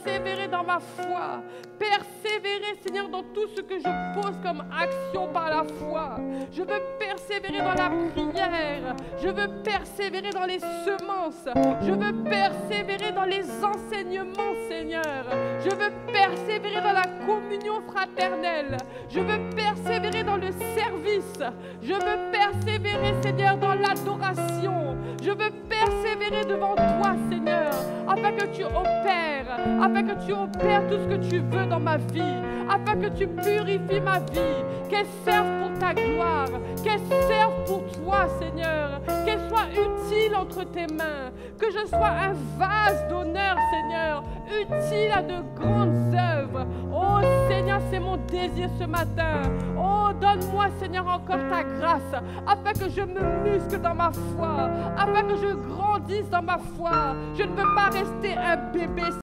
persévérer dans ma foi. Persévérer, Seigneur, dans tout ce que je pose comme action par la foi. Je veux persévérer dans la prière. Je veux persévérer dans les semences. Je veux persévérer dans les enseignements, Seigneur. Je veux persévérer dans la communion fraternelle. Je veux persévérer dans le service. Je veux persévérer, Seigneur, dans l'adoration. Je veux persévérer devant toi, Seigneur, afin que tu opères, tout ce que tu veux dans ma vie, afin que tu purifies ma vie, qu'elle serve pour ta gloire, qu'elle serve pour toi, Seigneur, qu'elle soit utile entre tes mains, que je sois un vase d'honneur, Seigneur, utile à de grandes œuvres. Oh Seigneur, c'est mon désir ce matin. Oh, donne-moi, Seigneur, encore ta grâce, afin que je me muscle dans ma foi, afin que je grandisse dans ma foi. Je ne veux pas rester un bébé,